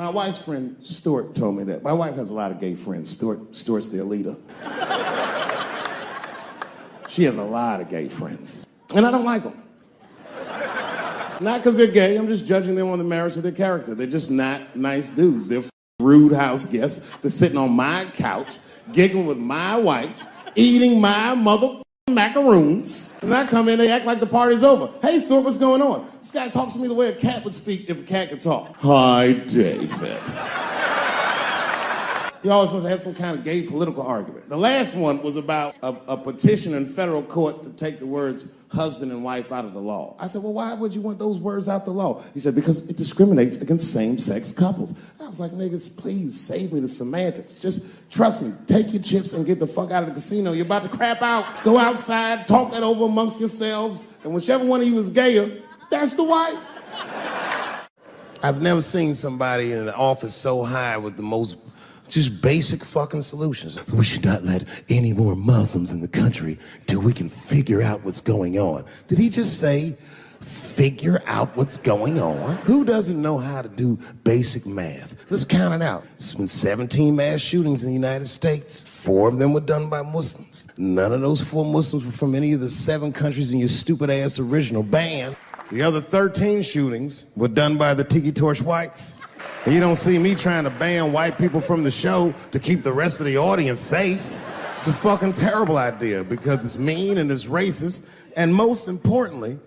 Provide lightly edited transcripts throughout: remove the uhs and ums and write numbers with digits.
My wife's friend, Stuart, told me that. My wife has a lot of gay friends. Stuart's their leader. She has a lot of gay friends. And I don't like them. Not because they're gay, I'm just judging them on the merits of their character. They're just not nice dudes. They're rude house guests. They're sitting on my couch, giggling with my wife, eating my mother macaroons. And I come in, they act like the party's over. Hey, Stuart, what's going on? This guy talks to me the way a cat would speak if a cat could talk. Hi, David. He always wants to have some kind of gay political argument. The last one was about a petition in federal court to take the words husband and wife out of the law. I said, well, why would you want those words out the law? He said, because it discriminates against same-sex couples. I was like, niggas, please save me the semantics. Just trust me, take your chips and get the fuck out of the casino. You're about to crap out. Go outside, talk that over amongst yourselves, and whichever one of you is gayer, that's the wife. I've never seen somebody in an office so high with the most just basic fucking solutions. We should not let any more Muslims in the country till we can figure out what's going on. Did he just say, figure out what's going on? Who doesn't know how to do basic math? Let's count it out. There's been 17 mass shootings in the United States. 4 of them were done by Muslims. None of those 4 Muslims were from any of the 7 countries in your stupid ass original band. The other 13 shootings were done by the Tiki Torch whites. And you don't see me trying to ban white people from the show to keep the rest of the audience safe. It's a fucking terrible idea because it's mean and it's racist. And most importantly,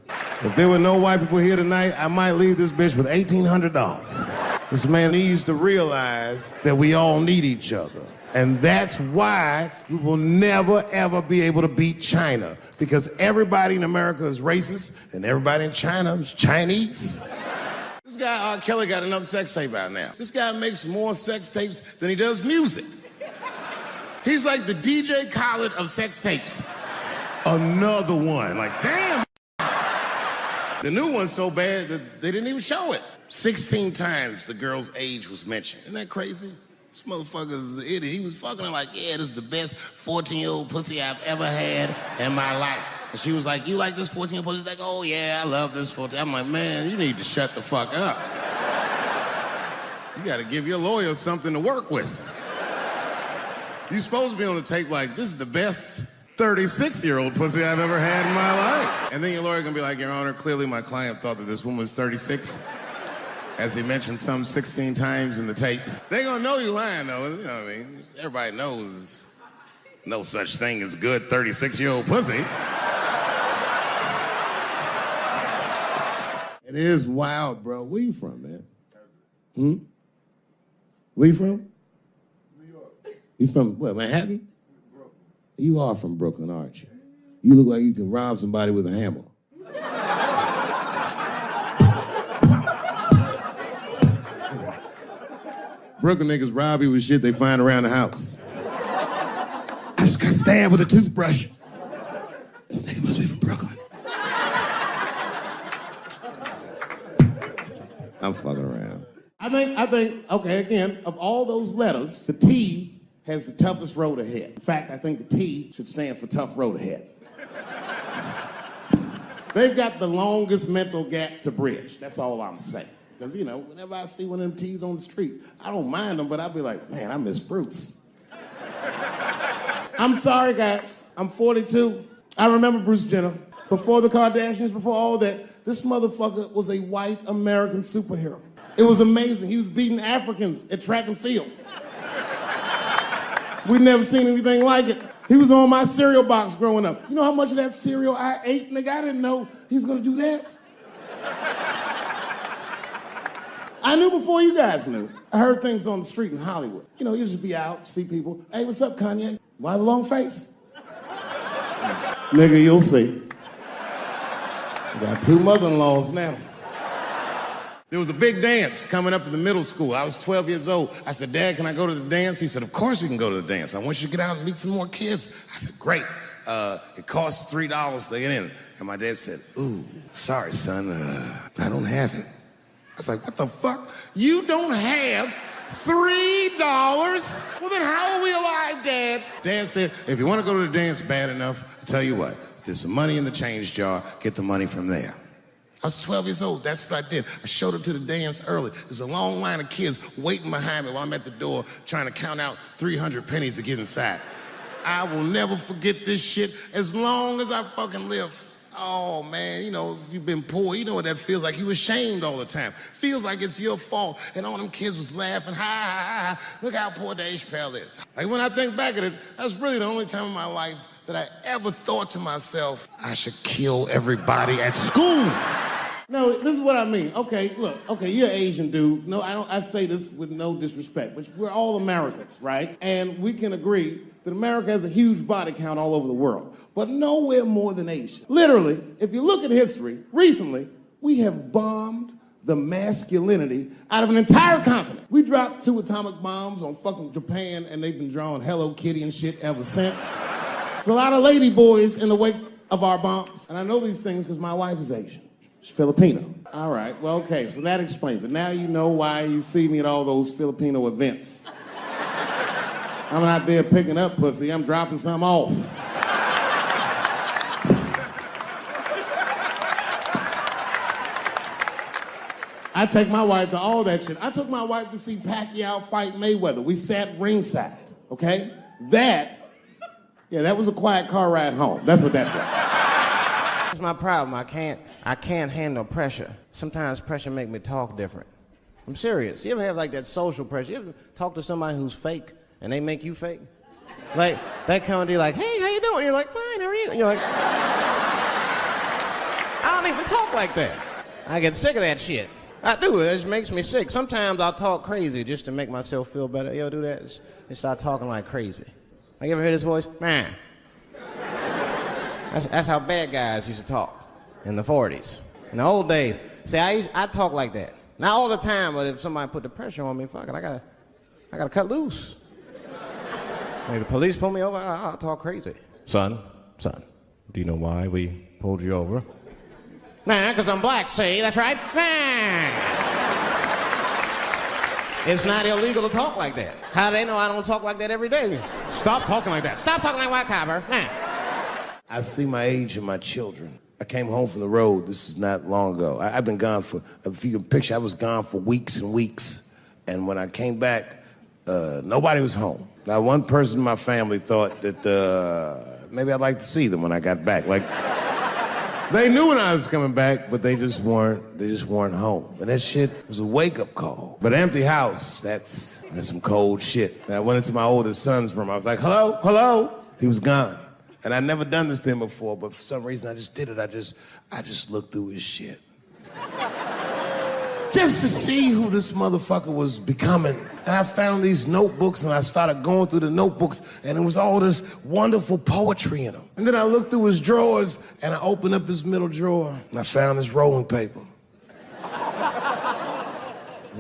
if there were no white people here tonight, I might leave this bitch with $1,800. This man needs to realize that we all need each other. And that's why we will never, ever be able to beat China. Because everybody in America is racist and everybody in China is Chinese. This guy, R. Kelly, got another sex tape out now. This guy makes more sex tapes than he does music. He's like the DJ Khaled of sex tapes. Another one. Like, damn. The new one's so bad that they didn't even show it. 16 times the girl's age was mentioned. Isn't that crazy? This motherfucker's an idiot. He was fucking her like, yeah, this is the best 14-year-old pussy I've ever had in my life. And she was like, you like this 14-year-old pussy? He's like, oh yeah, I love this 14. I'm like, man, you need to shut the fuck up. You gotta give your lawyer something to work with. You're supposed to be on the tape like, this is the best 36-year-old pussy I've ever had in my life. And then your lawyer gonna be like, Your Honor, clearly my client thought that this woman was 36. As he mentioned some 16 times in the tape. They gonna know you lying though, you know what I mean? Everybody knows no such thing as good 36-year-old pussy. It is wild, bro. Where you from, man? Where you from? New York. You from, what, Manhattan? Brooklyn. You are from Brooklyn, aren't you? You look like you can rob somebody with a hammer. Brooklyn niggas rob you with shit they find around the house. I just got stabbed with a toothbrush. This nigga must be from Brooklyn. I'm fucking around. I think, okay, again, of all those letters, the T has the toughest road ahead. In fact, I think the T should stand for tough road ahead. They've got the longest mental gap to bridge. That's all I'm saying. Because, you know, whenever I see one of them T's on the street, I don't mind them, but I'll be like, man, I miss Bruce. I'm sorry, guys. I'm 42. I remember Bruce Jenner. Before the Kardashians, before all that, this motherfucker was a white American superhero. It was amazing. He was beating Africans at track and field. We'd never seen anything like it. He was on my cereal box growing up. You know how much of that cereal I ate? Nigga, I didn't know he was gonna do that. I knew before you guys knew. I heard things on the street in Hollywood. You know, you just be out, see people. Hey, what's up, Kanye? Why the long face? Nigga, you'll see. I got 2 mother-in-laws now. There was a big dance coming up in the middle school. I was 12 years old. I said, Dad, can I go to the dance? He said, of course you can go to the dance. I want you to get out and meet some more kids. I said, great. It costs $3 to get in. And my dad said, ooh, sorry, son, I don't have it. I was like, what the fuck? You don't have $3? Well, then how are we alive, Dad? Dad said, if you want to go to the dance bad enough, I'll tell you what, there's some money in the change jar, get the money from there. I was 12 years old. That's what I did. I showed up to the dance early. There's a long line of kids waiting behind me while I'm at the door trying to count out 300 pennies to get inside. I will never forget this shit as long as I fucking live. Oh, man, you know, if you've been poor, you know what that feels like. You ashamed all the time. Feels like it's your fault. And all them kids was laughing, ha, ha, ha. Look how poor Dave Chappelle is. Like, when I think back at it, that's really the only time in my life that I ever thought to myself, I should kill everybody at school. No, this is what I mean. Okay, look, okay, you're an Asian dude. No, I say this with no disrespect, but we're all Americans, right? And we can agree that America has a huge body count all over the world, but nowhere more than Asia. Literally, if you look at history, recently, we have bombed the masculinity out of an entire continent. We dropped 2 atomic bombs on fucking Japan, and they've been drawing Hello Kitty and shit ever since. There's a lot of lady boys in the wake of our bombs, and I know these things because my wife is Asian. She's Filipino. All right, well, okay, so that explains it. Now you know why you see me at all those Filipino events. I'm not there picking up pussy, I'm dropping some off. I take my wife to all that shit. I took my wife to see Pacquiao fight Mayweather. We sat ringside, okay? That was a quiet car ride home. That's what that was. That's my problem. I can't handle pressure. Sometimes pressure make me talk different. I'm serious. You ever have like that social pressure? You ever talk to somebody who's fake and they make you fake? Like, that kind of deal, like, hey, how you doing? You're like, fine, how are you? And you're like, I don't even talk like that. I get sick of that shit. I do, it just makes me sick. Sometimes I'll talk crazy just to make myself feel better. You ever do that? Just start talking like crazy. Like, you ever hear this voice? Man. That's how bad guys used to talk in the 40s. In the old days. See, I talk like that. Not all the time, but if somebody put the pressure on me, fuck it, I gotta cut loose. Like the police pull me over, I'll talk crazy. Son, do you know why we pulled you over? Nah, because I'm black, see, that's right. Nah. It's not illegal to talk like that. How do they know I don't talk like that every day? Stop talking like that. Stop talking like white copper. Nah. I see my age in my children. I came home from the road. This is not long ago. I've been gone for, if you can picture, I was gone for weeks and weeks. And when I came back, nobody was home. Now, one person in my family thought that maybe I'd like to see them when I got back. Like, they knew when I was coming back, but they just weren't home. And that shit was a wake-up call. But an empty house, that's some cold shit. And I went into my oldest son's room. I was like, hello, hello. He was gone. And I'd never done this to him before, but for some reason I just did it. I just looked through his shit. Just to see who this motherfucker was becoming. And I found these notebooks and I started going through the notebooks and there was all this wonderful poetry in them. And then I looked through his drawers and I opened up his middle drawer and I found this rolling paper. And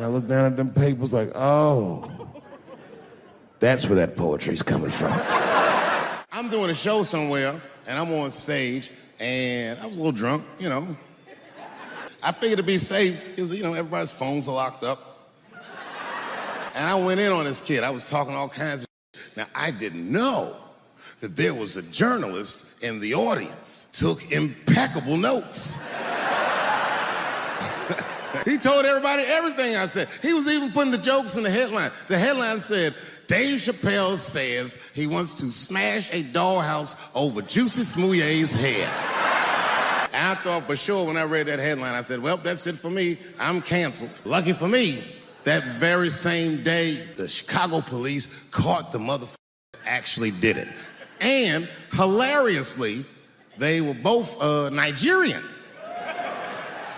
I looked down at them papers like, oh, that's where that poetry's coming from. I'm doing a show somewhere, and I'm on stage, and I was a little drunk, you know. I figured to be safe, because, you know, everybody's phones are locked up. And I went in on this kid. I was talking all kinds of shit. Now, I didn't know that there was a journalist in the audience. Took impeccable notes. He told everybody everything I said. He was even putting the jokes in the headline. The headline said, Dave Chappelle says he wants to smash a dollhouse over Juicy Smouye's head. And I thought for sure when I read that headline, I said, well, that's it for me. I'm canceled. Lucky for me, that very same day, the Chicago police caught the motherfucker that actually did it. And hilariously, they were both Nigerian.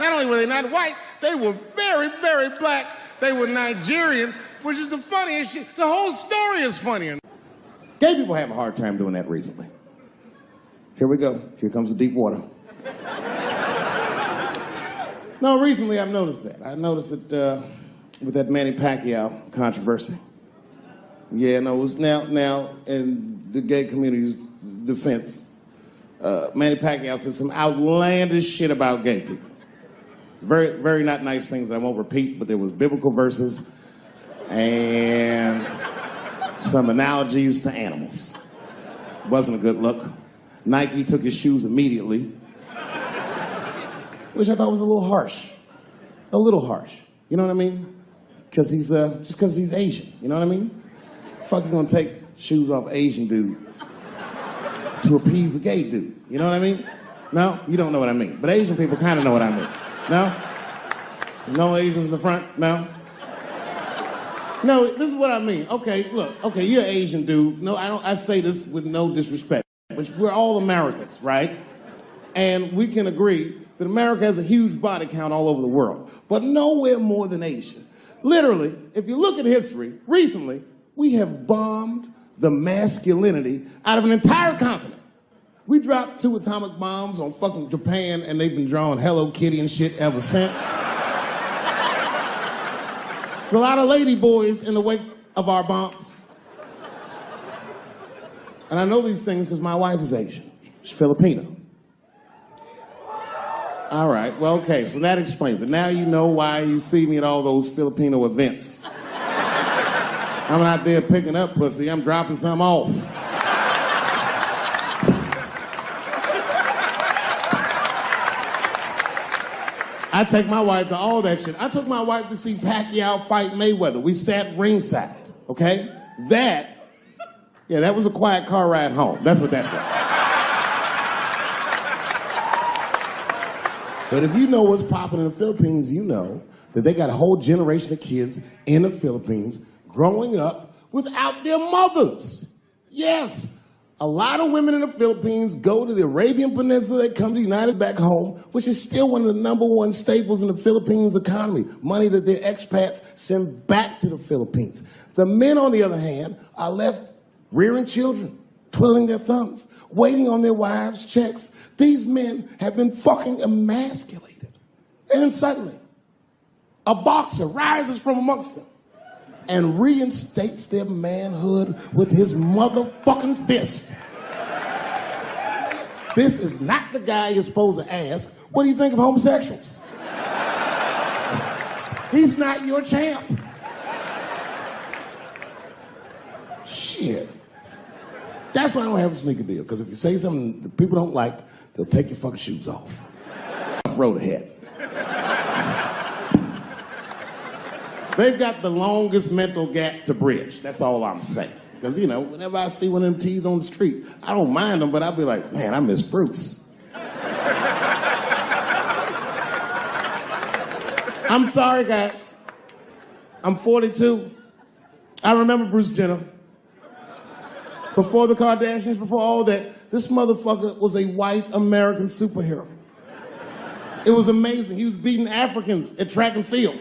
Not only were they not white, they were very, very black. They were Nigerian, which is the funniest shit. The whole story is funny. Gay people have a hard time doing that recently. Here we go. Here comes the deep water. No, recently I've noticed that. I noticed it with that Manny Pacquiao controversy. Yeah, no, it was now in the gay community's defense, Manny Pacquiao said some outlandish shit about gay people. Very, very not nice things that I won't repeat, but there was biblical verses and some analogies to animals. Wasn't a good look. Nike took his shoes immediately. which I thought was a little harsh. A little harsh. You know what I mean? Because he's, just because he's Asian. You know what I mean? Fuck you gonna take shoes off Asian dude to appease a gay dude. You know what I mean? No? You don't know what I mean. But Asian people kind of know what I mean. No? No Asians in the front? No? No, this is what I mean. Okay, look. Okay, you're an Asian dude. No, I say this with no disrespect. But we're all Americans, right? And we can agree that America has a huge body count all over the world, but nowhere more than Asia. Literally, if you look at history, recently, we have bombed the masculinity out of an entire continent. We dropped 2 atomic bombs on fucking Japan, and they've been drawing Hello Kitty and shit ever since. There's a lot of lady boys in the wake of our bombs. And I know these things because my wife is Asian. She's Filipino. All right, well, okay, so that explains it. Now you know why you see me at all those Filipino events. I'm not there picking up pussy, I'm dropping some off. I take my wife to all that shit. I took my wife to see Pacquiao fight Mayweather. We sat ringside, okay? That was a quiet car ride home. That's what that was. But if you know what's popping in the Philippines, you know that they got a whole generation of kids in the Philippines growing up without their mothers. Yes. A lot of women in the Philippines go to the Arabian Peninsula, they come to the United back home, which is still one of the #1 staples in the Philippines economy, money that their expats send back to the Philippines. The men, on the other hand, are left rearing children, twiddling their thumbs, waiting on their wives' checks. These men have been fucking emasculated. And then suddenly, a boxer rises from amongst them and reinstates their manhood with his motherfucking fist. This is not the guy you're supposed to ask, what do you think of homosexuals? He's not your champ. Shit. That's why I don't have a sneaker deal, because if you say something that people don't like, they'll take your fucking shoes off. Road ahead. They've got the longest mental gap to bridge. That's all I'm saying. Because, you know, whenever I see one of them T's on the street, I don't mind them, but I'll be like, man, I miss Bruce. I'm sorry, guys. I'm 42. I remember Bruce Jenner. Before the Kardashians, before all that, this motherfucker was a white American superhero. It was amazing. He was beating Africans at track and field.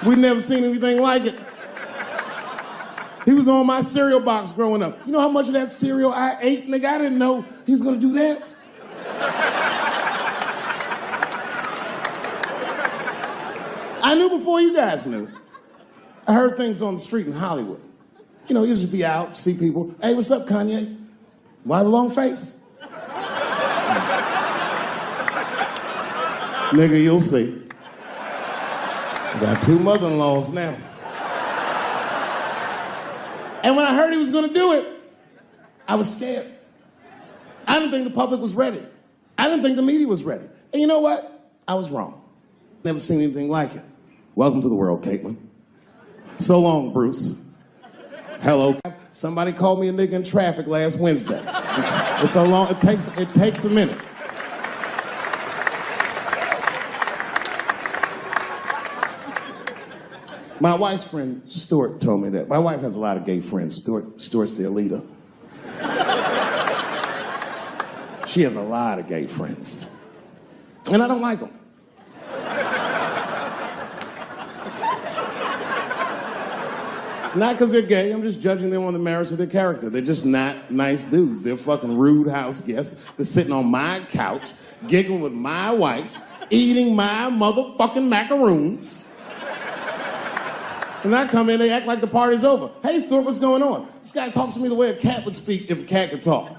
We'd never seen anything like it. He was on my cereal box growing up. You know how much of that cereal I ate, nigga? I didn't know he was gonna do that. I knew before you guys knew. I heard things on the street in Hollywood. You know, you just be out, see people. Hey, what's up, Kanye? Why the long face? Nigga, you'll see. Got 2 mother-in-laws now. And when I heard he was gonna do it, I was scared. I didn't think the public was ready. I didn't think the media was ready. And you know what? I was wrong. Never seen anything like it. Welcome to the world, Caitlin. So long, Bruce. Hello. Somebody called me a nigga in traffic last Wednesday. It's so long, it takes a minute. My wife's friend, Stuart, told me that. My wife has a lot of gay friends. Stuart's their leader. She has a lot of gay friends. And I don't like them. Not because they're gay, I'm just judging them on the merits of their character. They're just not nice dudes. They're fucking rude house guests. They're sitting on my couch, giggling with my wife, eating my motherfucking macaroons. And I come in, they act like the party's over. Hey, Stuart, what's going on? This guy talks to me the way a cat would speak if a cat could talk.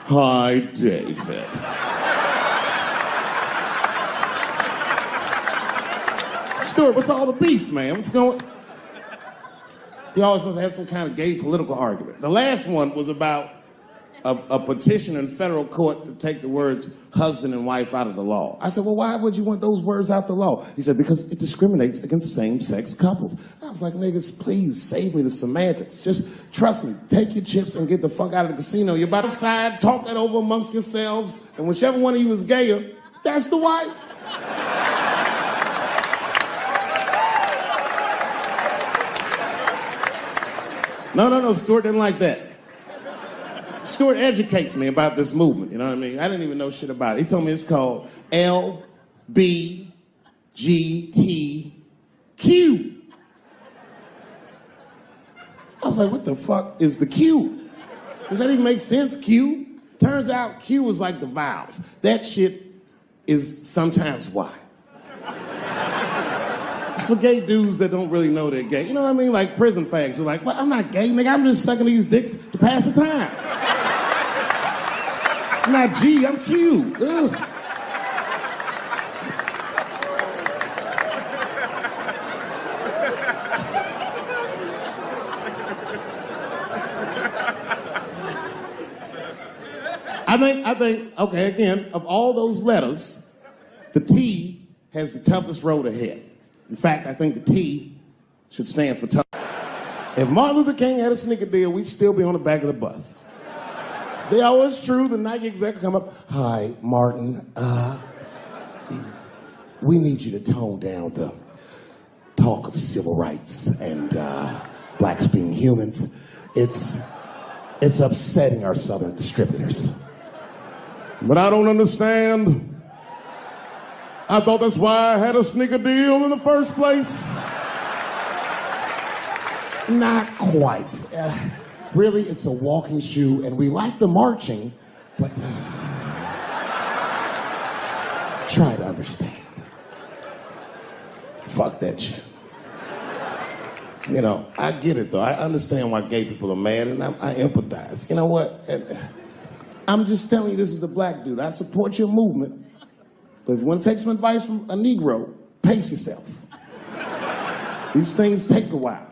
Hi, David. Stuart, what's all the beef, man? What's going on? He always wants to have some kind of gay political argument. The last one was about a petition in federal court to take the words husband and wife out of the law. I said, well, why would you want those words out the law? He said, because it discriminates against same-sex couples. I was like, niggas, please save me the semantics. Just trust me, take your chips and get the fuck out of the casino. You're about to decide, talk that over amongst yourselves, and whichever one of you is gayer, that's the wife. No, Stuart didn't like that. Stuart educates me about this movement, you know what I mean? I didn't even know shit about it. He told me it's called LBGTQ. I was like, what the fuck is the Q? Does that even make sense, Q? Turns out Q is like the vowels. That shit is sometimes Y. It's for gay dudes that don't really know they're gay. You know what I mean? Like prison fags who are like, well, I'm not gay, nigga. I'm just sucking these dicks to pass the time. I'm not G, I'm Q. Ugh. I think, okay, again, of all those letters, the T has the toughest road ahead. In fact, I think the T should stand for tough. If Martin Luther King had a sneaker deal, we'd still be on the back of the bus. They always true, the Nike exec come up, hi, Martin, we need you to tone down the talk of civil rights and blacks being humans. It's upsetting our southern distributors. But I don't understand. I thought that's why I had a sneaker deal in the first place. Not quite. Really, it's a walking shoe, and we like the marching, but try to understand. Fuck that shit. You know, I get it, though. I understand why gay people are mad, and I empathize. You know what? I'm just telling you, this is a black dude. I support your movement, but if you want to take some advice from a Negro, pace yourself. These things take a while.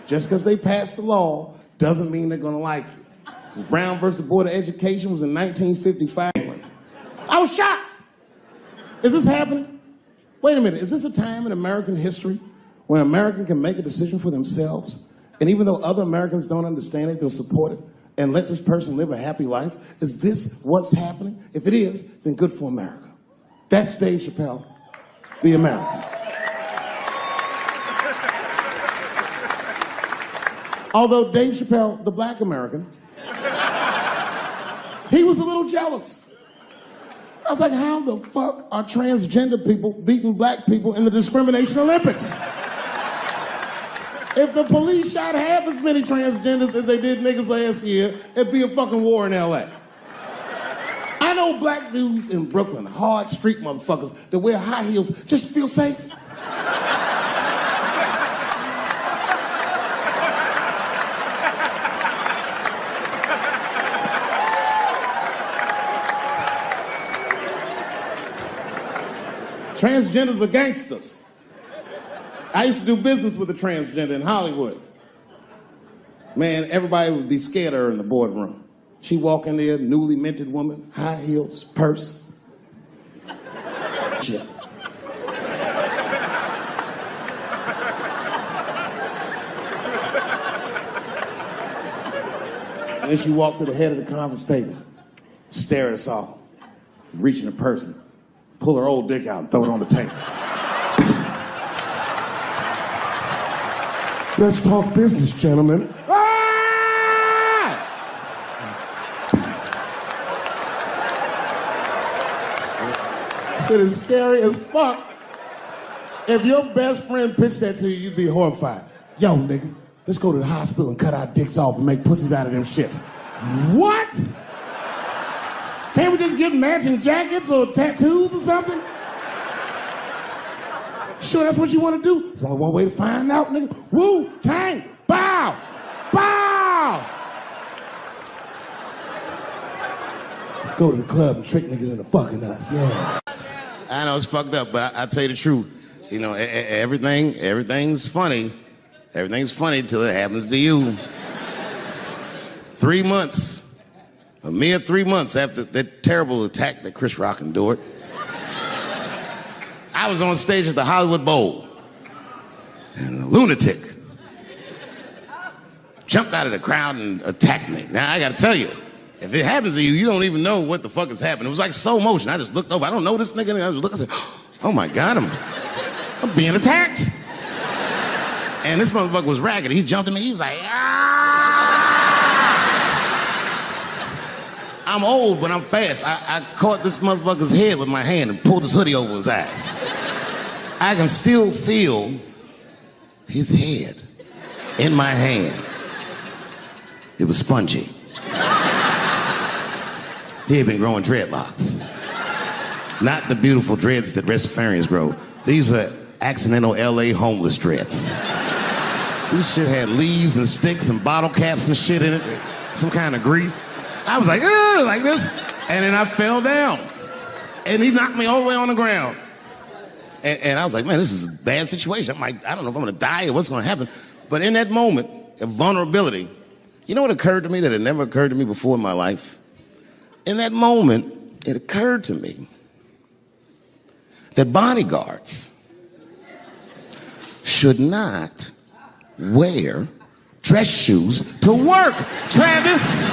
Just because they passed the law doesn't mean they're going to like you. Because Brown versus Board of Education was in 1955. I was shocked. Is this happening? Wait a minute. Is this a time in American history when an American can make a decision for themselves, and even though other Americans don't understand it, they'll support it and let this person live a happy life? Is this what's happening? If it is, then good for America. That's Dave Chappelle, the American. Although Dave Chappelle, the black American, he was a little jealous. I was like, how the fuck are transgender people beating black people in the discrimination Olympics? If the police shot half as many transgenders as they did niggas last year, it'd be a fucking war in LA. I know black dudes in Brooklyn, hard street motherfuckers that wear high heels just to feel safe. Transgenders are gangsters. I used to do business with a transgender in Hollywood. Man, everybody would be scared of her in the boardroom. She'd walk in there, newly minted woman, high heels, purse. Shit. And then she walked to the head of the conference table, stare at us all, reach in the purse, pull her old dick out and throw it on the table. Let's talk business, gentlemen. Ah! Shit is scary as fuck. If your best friend pitched that to you, you'd be horrified. Yo, nigga, let's go to the hospital and cut our dicks off and make pussies out of them shits. What? Can't we just get matching jackets or tattoos or something? Sure, that's what you want to do? There's only one way to find out, nigga. Woo, tang, bow, bow. Let's go to the club and trick niggas into fucking us, yeah. I know it's fucked up, but I tell you the truth. You know, everything's funny. Everything's funny till it happens to you. 3 months A mere 3 months after that terrible attack that Chris Rock endured, I was on stage at the Hollywood Bowl, and a lunatic jumped out of the crowd and attacked me. Now, I gotta tell you, if it happens to you, you don't even know what the fuck is happening. It was like slow motion. I just looked over. I don't know this nigga. I just looked and said, oh my God, I'm being attacked. And this motherfucker was ragged. He jumped at me. He was like, I'm old, but I'm fast. I caught this motherfucker's head with my hand and pulled his hoodie over his eyes. I can still feel his head in my hand. It was spongy. He had been growing dreadlocks. Not the beautiful dreads that Rastafarians grow. These were accidental LA homeless dreads. This shit had leaves and sticks and bottle caps and shit in it. Some kind of grease. I was like, ugh, like this. And then I fell down. And he knocked me all the way on the ground. And I was like, man, this is a bad situation. I don't know if I'm gonna die or what's gonna happen. But in that moment of vulnerability, you know what occurred to me that had never occurred to me before in my life? In that moment, it occurred to me that bodyguards should not wear dress shoes to work. Travis!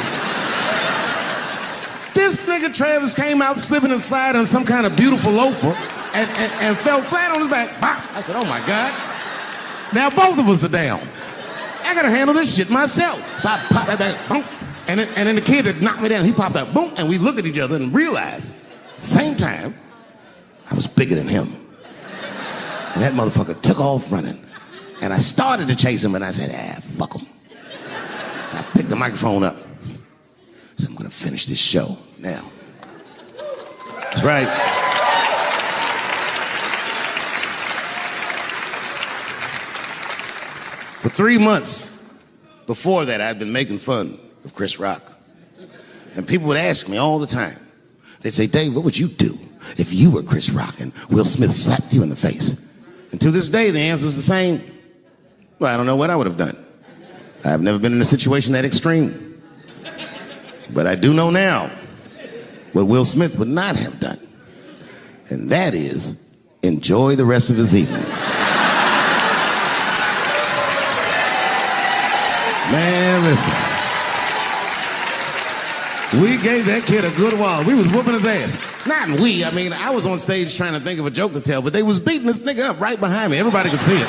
This nigga Travis came out slipping and sliding on some kind of beautiful loafer and fell flat on his back. Bop. I said, oh my God. Now both of us are down. I gotta handle this shit myself. So I popped that back, boom. And then the kid that knocked me down, he popped out, boom. And we looked at each other and realized, at the same time, I was bigger than him. And that motherfucker took off running. And I started to chase him and I said, fuck him. And I picked the microphone up. So I'm gonna finish this show now. That's right. For 3 months before that, I'd been making fun of Chris Rock. And people would ask me all the time. They'd say, Dave, what would you do if you were Chris Rock and Will Smith slapped you in the face? And to this day, the answer is the same. Well, I don't know what I would have done. I've never been in a situation that extreme. But I do know now what Will Smith would not have done. And that is enjoy the rest of his evening. Man, listen. We gave that kid a good while. We was whooping his ass. Not we, I mean, I was on stage trying to think of a joke to tell, but they was beating this nigga up right behind me. Everybody could see it.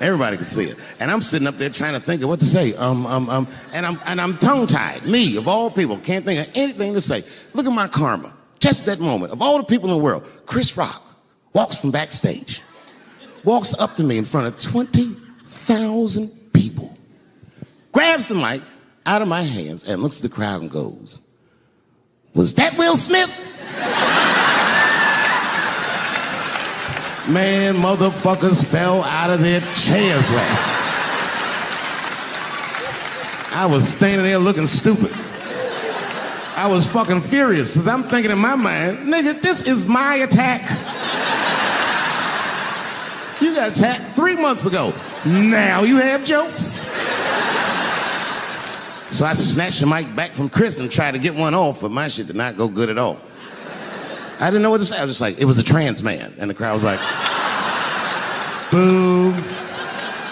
Everybody could see it. And I'm sitting up there trying to think of what to say. And I'm tongue-tied. Me, of all people, can't think of anything to say. Look at my karma. Just that moment. Of all the people in the world, Chris Rock walks from backstage, walks up to me in front of 20,000 people, grabs the mic out of my hands and looks at the crowd and goes, was that Will Smith? Man, motherfuckers fell out of their chairs laughing. I was standing there looking stupid. I was fucking furious because I'm thinking in my mind, nigga, this is my attack. You got attacked 3 months ago. Now you have jokes. So I snatched the mic back from Chris and tried to get one off, but my shit did not go good at all. I didn't know what to say. I was just like, it was a trans man. And the crowd was like, boo.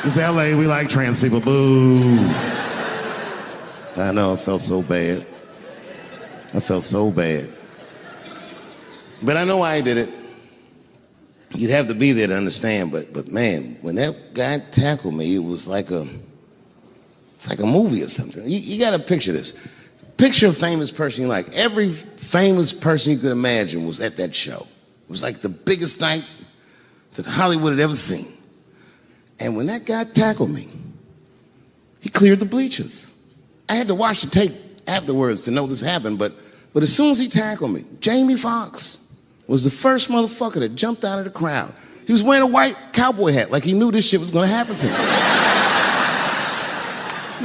It's LA, we like trans people, boo. I know, I felt so bad. I felt so bad. But I know why I did it. You'd have to be there to understand, but man, when that guy tackled me, it was like it's like a movie or something. You gotta picture this. Picture a famous person you like. Every famous person you could imagine was at that show. It was like the biggest night that Hollywood had ever seen. And when that guy tackled me, he cleared the bleachers. I had to watch the tape afterwards to know this happened, but as soon as he tackled me, Jamie Foxx was the first motherfucker that jumped out of the crowd. He was wearing a white cowboy hat like he knew this shit was gonna happen to him.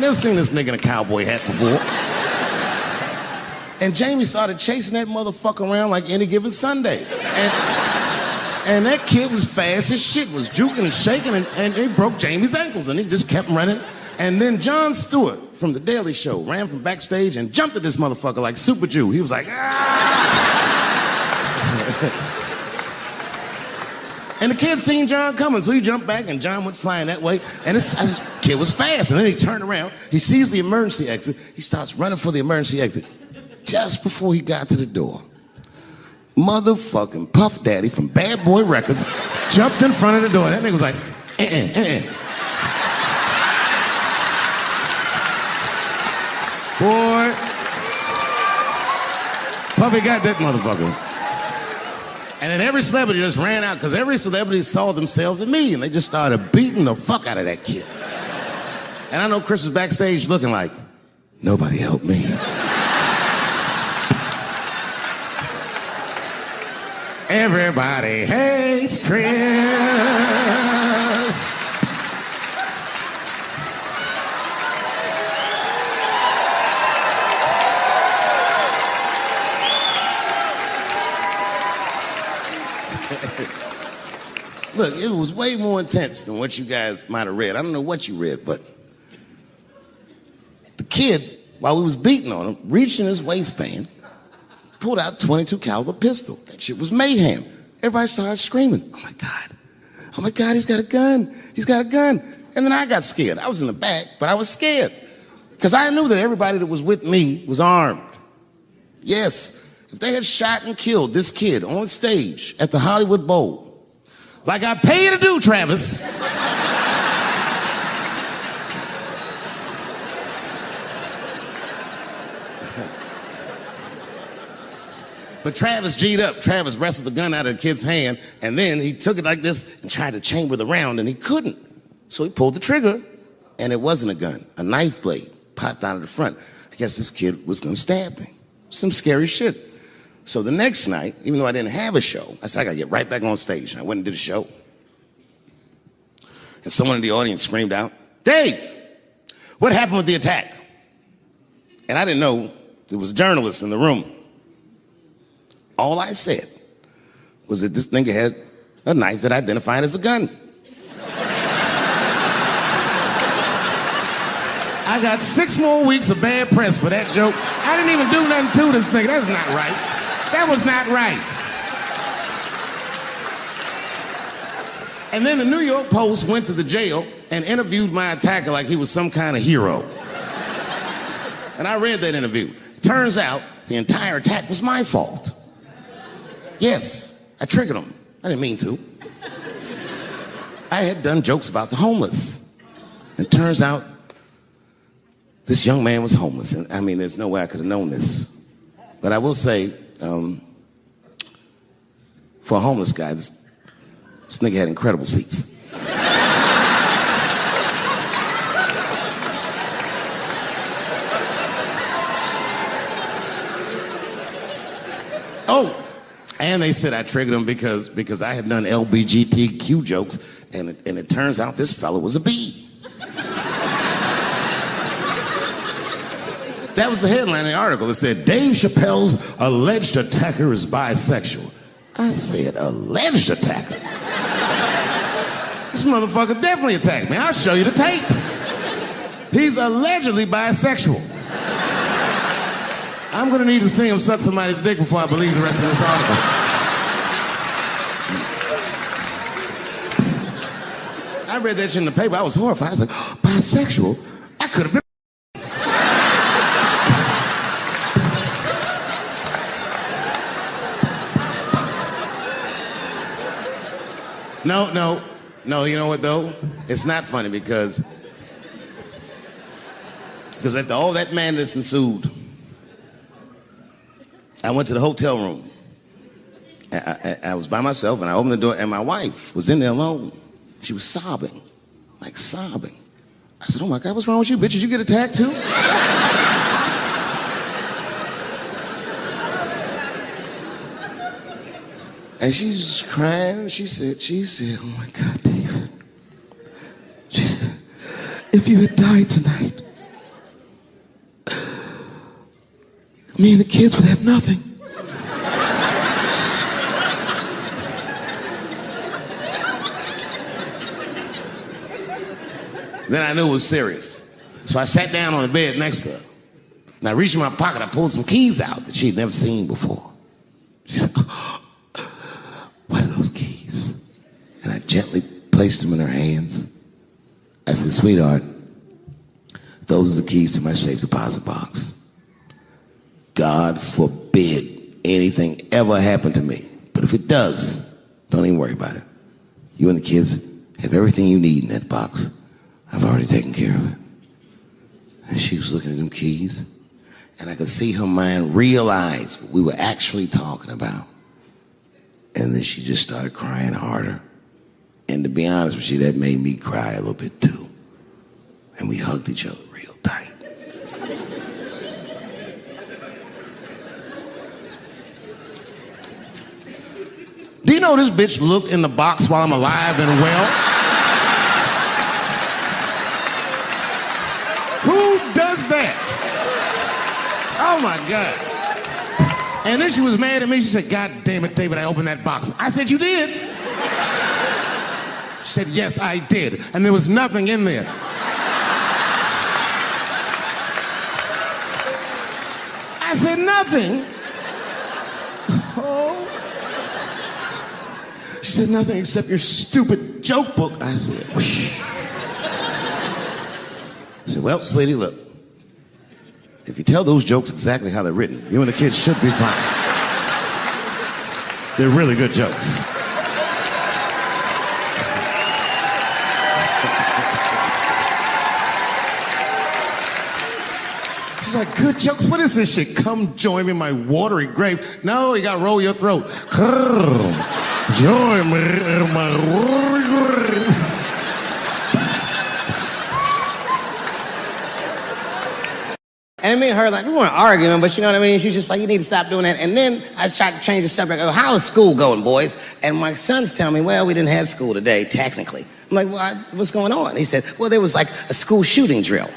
Never seen this nigga in a cowboy hat before. And Jamie started chasing that motherfucker around like any given Sunday. And that kid was fast as shit, was juking and shaking, and he broke Jamie's ankles, and he just kept running. And then Jon Stewart from The Daily Show ran from backstage and jumped at this motherfucker like Super Jew. He was like, ah! And the kid seen John coming, so he jumped back, and John went flying that way. And this kid was fast. And then he turned around. He sees the emergency exit. He starts running for the emergency exit. Just before he got to the door, motherfucking Puff Daddy from Bad Boy Records jumped in front of the door. That nigga was like, Boy, Puffy got that motherfucker. And then every celebrity just ran out because every celebrity saw themselves in me, and they just started beating the fuck out of that kid. And I know Chris was backstage looking like, nobody helped me. Everybody hates Chris. Look, it was way more intense than what you guys might have read. I don't know what you read, but the kid, while we was beating on him, reached in his waistband, pulled out a .22 caliber pistol. That shit was mayhem. Everybody started screaming, oh my God, he's got a gun. He's got a gun. And then I got scared. I was in the back, but I was scared because I knew that everybody that was with me was armed. Yes, if they had shot and killed this kid on stage at the Hollywood Bowl, like I pay you to do, Travis. But Travis G'd up. Travis wrestled the gun out of the kid's hand, and then he took it like this and tried to chamber the round, and he couldn't. So he pulled the trigger, and it wasn't a gun. A knife blade popped out of the front. I guess this kid was gonna stab me. Some scary shit. So the next night, even though I didn't have a show, I said, I gotta get right back on stage. And I went and did a show. And someone in the audience screamed out, Dave, what happened with the attack? And I didn't know there was journalists in the room. All I said was that this nigga had a knife that identified as a gun. I got 6 more weeks of bad press for that joke. I didn't even do nothing to this nigga. That's not right. That was not right. And then the New York Post went to the jail and interviewed my attacker like he was some kind of hero. And I read that interview. It turns out the entire attack was my fault. Yes, I triggered him. I didn't mean to. I had done jokes about the homeless. It turns out this young man was homeless. And I mean, there's no way I could have known this. But I will say, for a homeless guy, this nigga had incredible seats. Oh, and they said I triggered him because I had done LBGTQ jokes, and it turns out this fella was a bee. That was the headline of the article. It said, Dave Chappelle's alleged attacker is bisexual. I said, alleged attacker? This motherfucker definitely attacked me. I'll show you the tape. He's allegedly bisexual. I'm gonna need to see him suck somebody's dick before I believe the rest of this article. I read that shit in the paper. I was horrified. I was like, oh, bisexual? I could have been. No, you know what though? It's not funny because after all that madness ensued, I went to the hotel room. I was by myself and I opened the door and my wife was in there alone. She was sobbing, like sobbing. I said, oh my God, what's wrong with you, bitch? Did you get attacked too? And she's crying. She said, oh my God, David. She said, if you had died tonight, me and the kids would have nothing. Then I knew it was serious. So I sat down on the bed next to her. And I reached in my pocket, I pulled some keys out that she'd never seen before. She said, oh, what are those keys? And I gently placed them in her hands. I said, sweetheart, those are the keys to my safe deposit box. God forbid anything ever happen to me. But if it does, don't even worry about it. You and the kids have everything you need in that box. I've already taken care of it. And she was looking at them keys, and I could see her mind realize what we were actually talking about. And then she just started crying harder. And to be honest with you, that made me cry a little bit too. And we hugged each other real tight. Do you know this bitch looked in the box while I'm alive and well? Who does that? Oh my God. And then she was mad at me. She said, God damn it, David, I opened that box. I said, you did? She said, yes, I did. And there was nothing in there. I said, nothing? Oh. She said, nothing except your stupid joke book. I said, whoosh. I said, well, sweetie, look. If you tell those jokes exactly how they're written, you and the kids should be fine. They're really good jokes. She's like, good jokes? What is this shit? Come join me in my watery grave. No, you gotta roll your throat. Join me in my watery grave. And me and her, like, we weren't arguing, but you know what I mean? She was just like, you need to stop doing that. And then I tried to change the subject. I go, how is school going, boys? And my sons tell me, well, we didn't have school today, technically. I'm like, well, what's going on? He said, well, there was like a school shooting drill.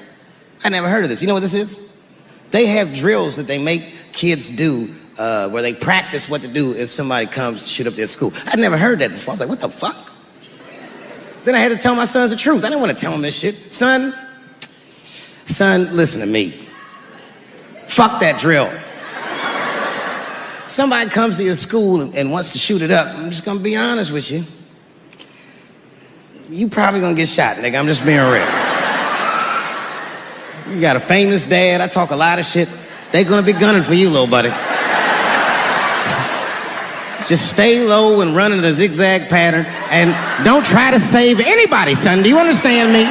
I never heard of this. You know what this is? They have drills that they make kids do where they practice what to do if somebody comes to shoot up their school. I'd never heard that before. I was like, what the fuck? Then I had to tell my sons the truth. I didn't want to tell them this shit. Son, listen to me. Fuck that drill. Somebody comes to your school and wants to shoot it up, I'm just gonna be honest with you. You probably gonna get shot, nigga. I'm just being real. You got a famous dad. I talk a lot of shit. They gonna be gunning for you, little buddy. Just stay low and run in a zigzag pattern and don't try to save anybody, son. Do you understand me?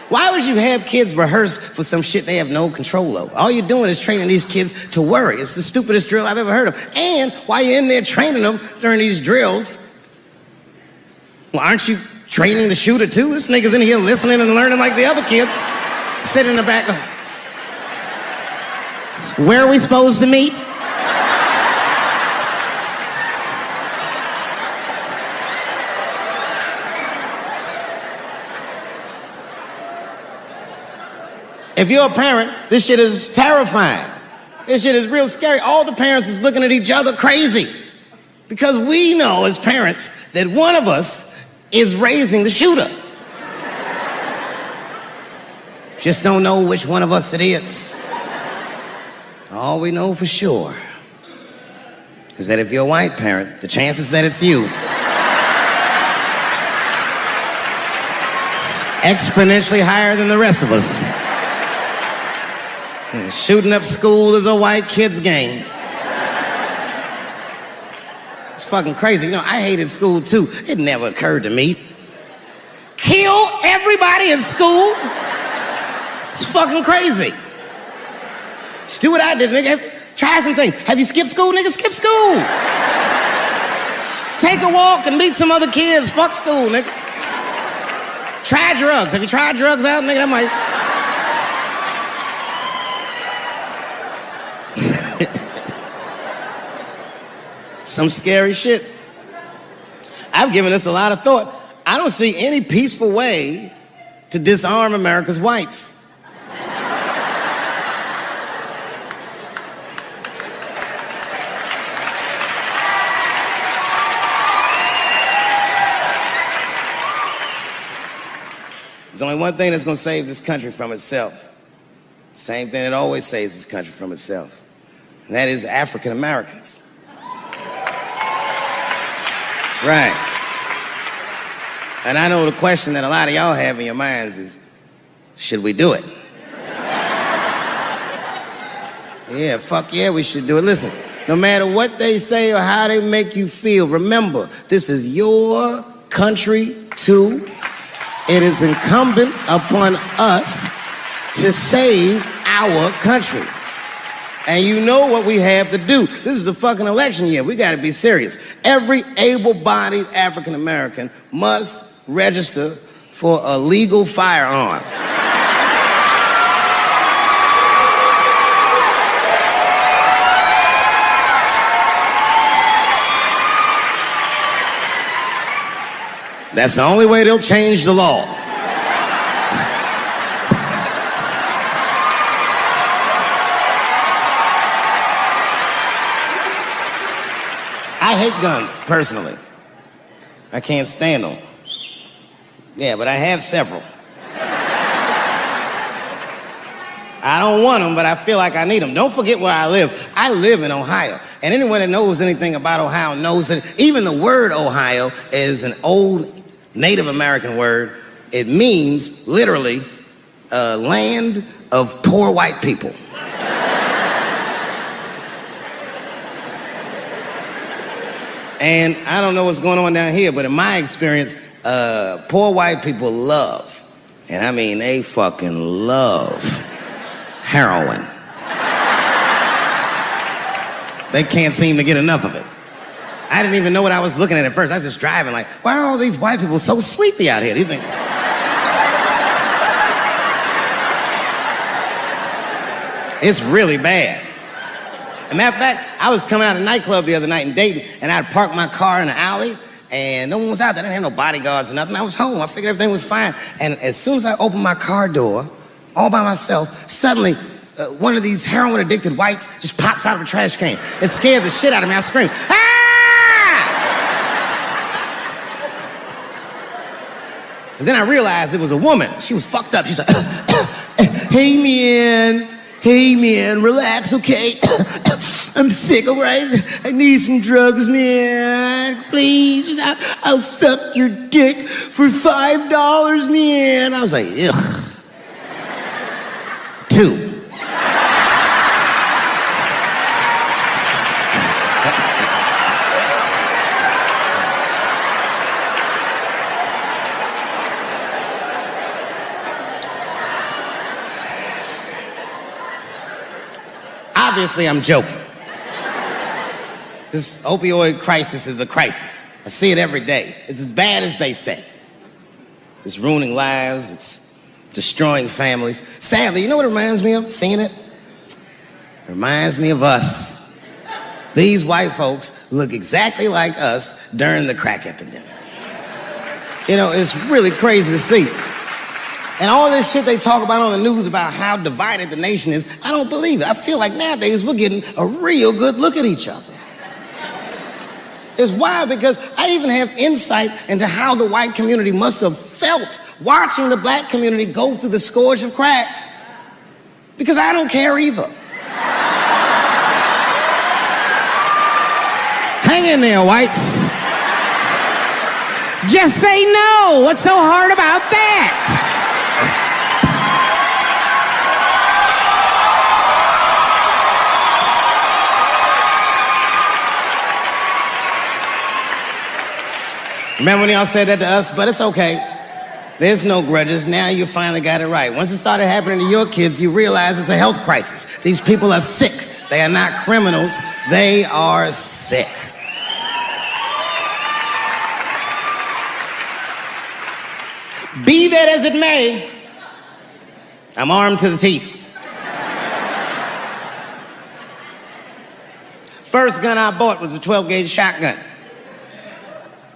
Why would you have kids rehearse for some shit they have no control over? All you're doing is training these kids to worry. It's the stupidest drill I've ever heard of. And while you're in there training them during these drills, well, aren't you training the shooter too? This nigga's in here listening and learning like the other kids. Sit in the back. Where are we supposed to meet? If you're a parent, this shit is terrifying. This shit is real scary. All the parents is looking at each other crazy. Because we know as parents that one of us is raising the shooter. Just don't know which one of us it is. All we know for sure is that if you're a white parent, the chances that it's you is exponentially higher than the rest of us. Shooting up school is a white kid's game. It's fucking crazy. You know, I hated school too. It never occurred to me. Kill everybody in school? It's fucking crazy. Just do what I did, nigga. Try some things. Have you skipped school, nigga? Skip school. Take a walk and meet some other kids. Fuck school, nigga. Try drugs. Have you tried drugs out, nigga? That might... Some scary shit. I've given this a lot of thought. I don't see any peaceful way to disarm America's whites. There's only one thing that's going to save this country from itself. Same thing that always saves this country from itself. And that is African Americans. Right. And I know the question that a lot of y'all have in your minds is, should we do it? Yeah, fuck yeah, we should do it. Listen, no matter what they say or how they make you feel, remember, this is your country too. It is incumbent upon us to save our country. And you know what we have to do. This is a fucking election year. We gotta be serious. Every able-bodied African American must register for a legal firearm. That's the only way they'll change the law. I hate guns, personally. I can't stand them. Yeah, but I have several. I don't want them, but I feel like I need them. Don't forget where I live. I live in Ohio. And anyone that knows anything about Ohio knows that even the word Ohio is an old Native American word. It means, literally, a land of poor white people. And I don't know what's going on down here, but in my experience, poor white people love, and I mean they fucking love, heroin. They can't seem to get enough of it. I didn't even know what I was looking at first. I was just driving like, why are all these white people so sleepy out here? Do you think? It's really bad. As a matter of fact, I was coming out of a nightclub the other night in Dayton, and I'd parked my car in the alley, and no one was out there. I didn't have no bodyguards or nothing. I was home. I figured everything was fine. And as soon as I opened my car door, all by myself, suddenly, one of these heroin-addicted whites just pops out of a trash can. It scared the shit out of me. I screamed, ah! And then I realized it was a woman. She was fucked up. She's like, hey, man, relax, okay? I'm sick, all right? I need some drugs, man. Please, I'll suck your dick for $5, man. I was like, ugh. 2. Obviously, I'm joking. This opioid crisis is a crisis. I see it every day. It's as bad as they say. It's ruining lives. It's destroying families. Sadly, you know what it reminds me of, seeing it? It reminds me of us. These white folks look exactly like us during the crack epidemic. You know, it's really crazy to see. And all this shit they talk about on the news about how divided the nation is, I don't believe it. I feel like nowadays we're getting a real good look at each other. It's wild because I even have insight into how the white community must have felt watching the black community go through the scourge of crack. Because I don't care either. Hang in there, whites. Just say no. What's so hard about that? Remember when y'all said that to us? But it's okay. There's no grudges. Now you finally got it right. Once it started happening to your kids, you realize it's a health crisis. These people are sick. They are not criminals. They are sick. Be that as it may, I'm armed to the teeth. First gun I bought was a 12-gauge shotgun.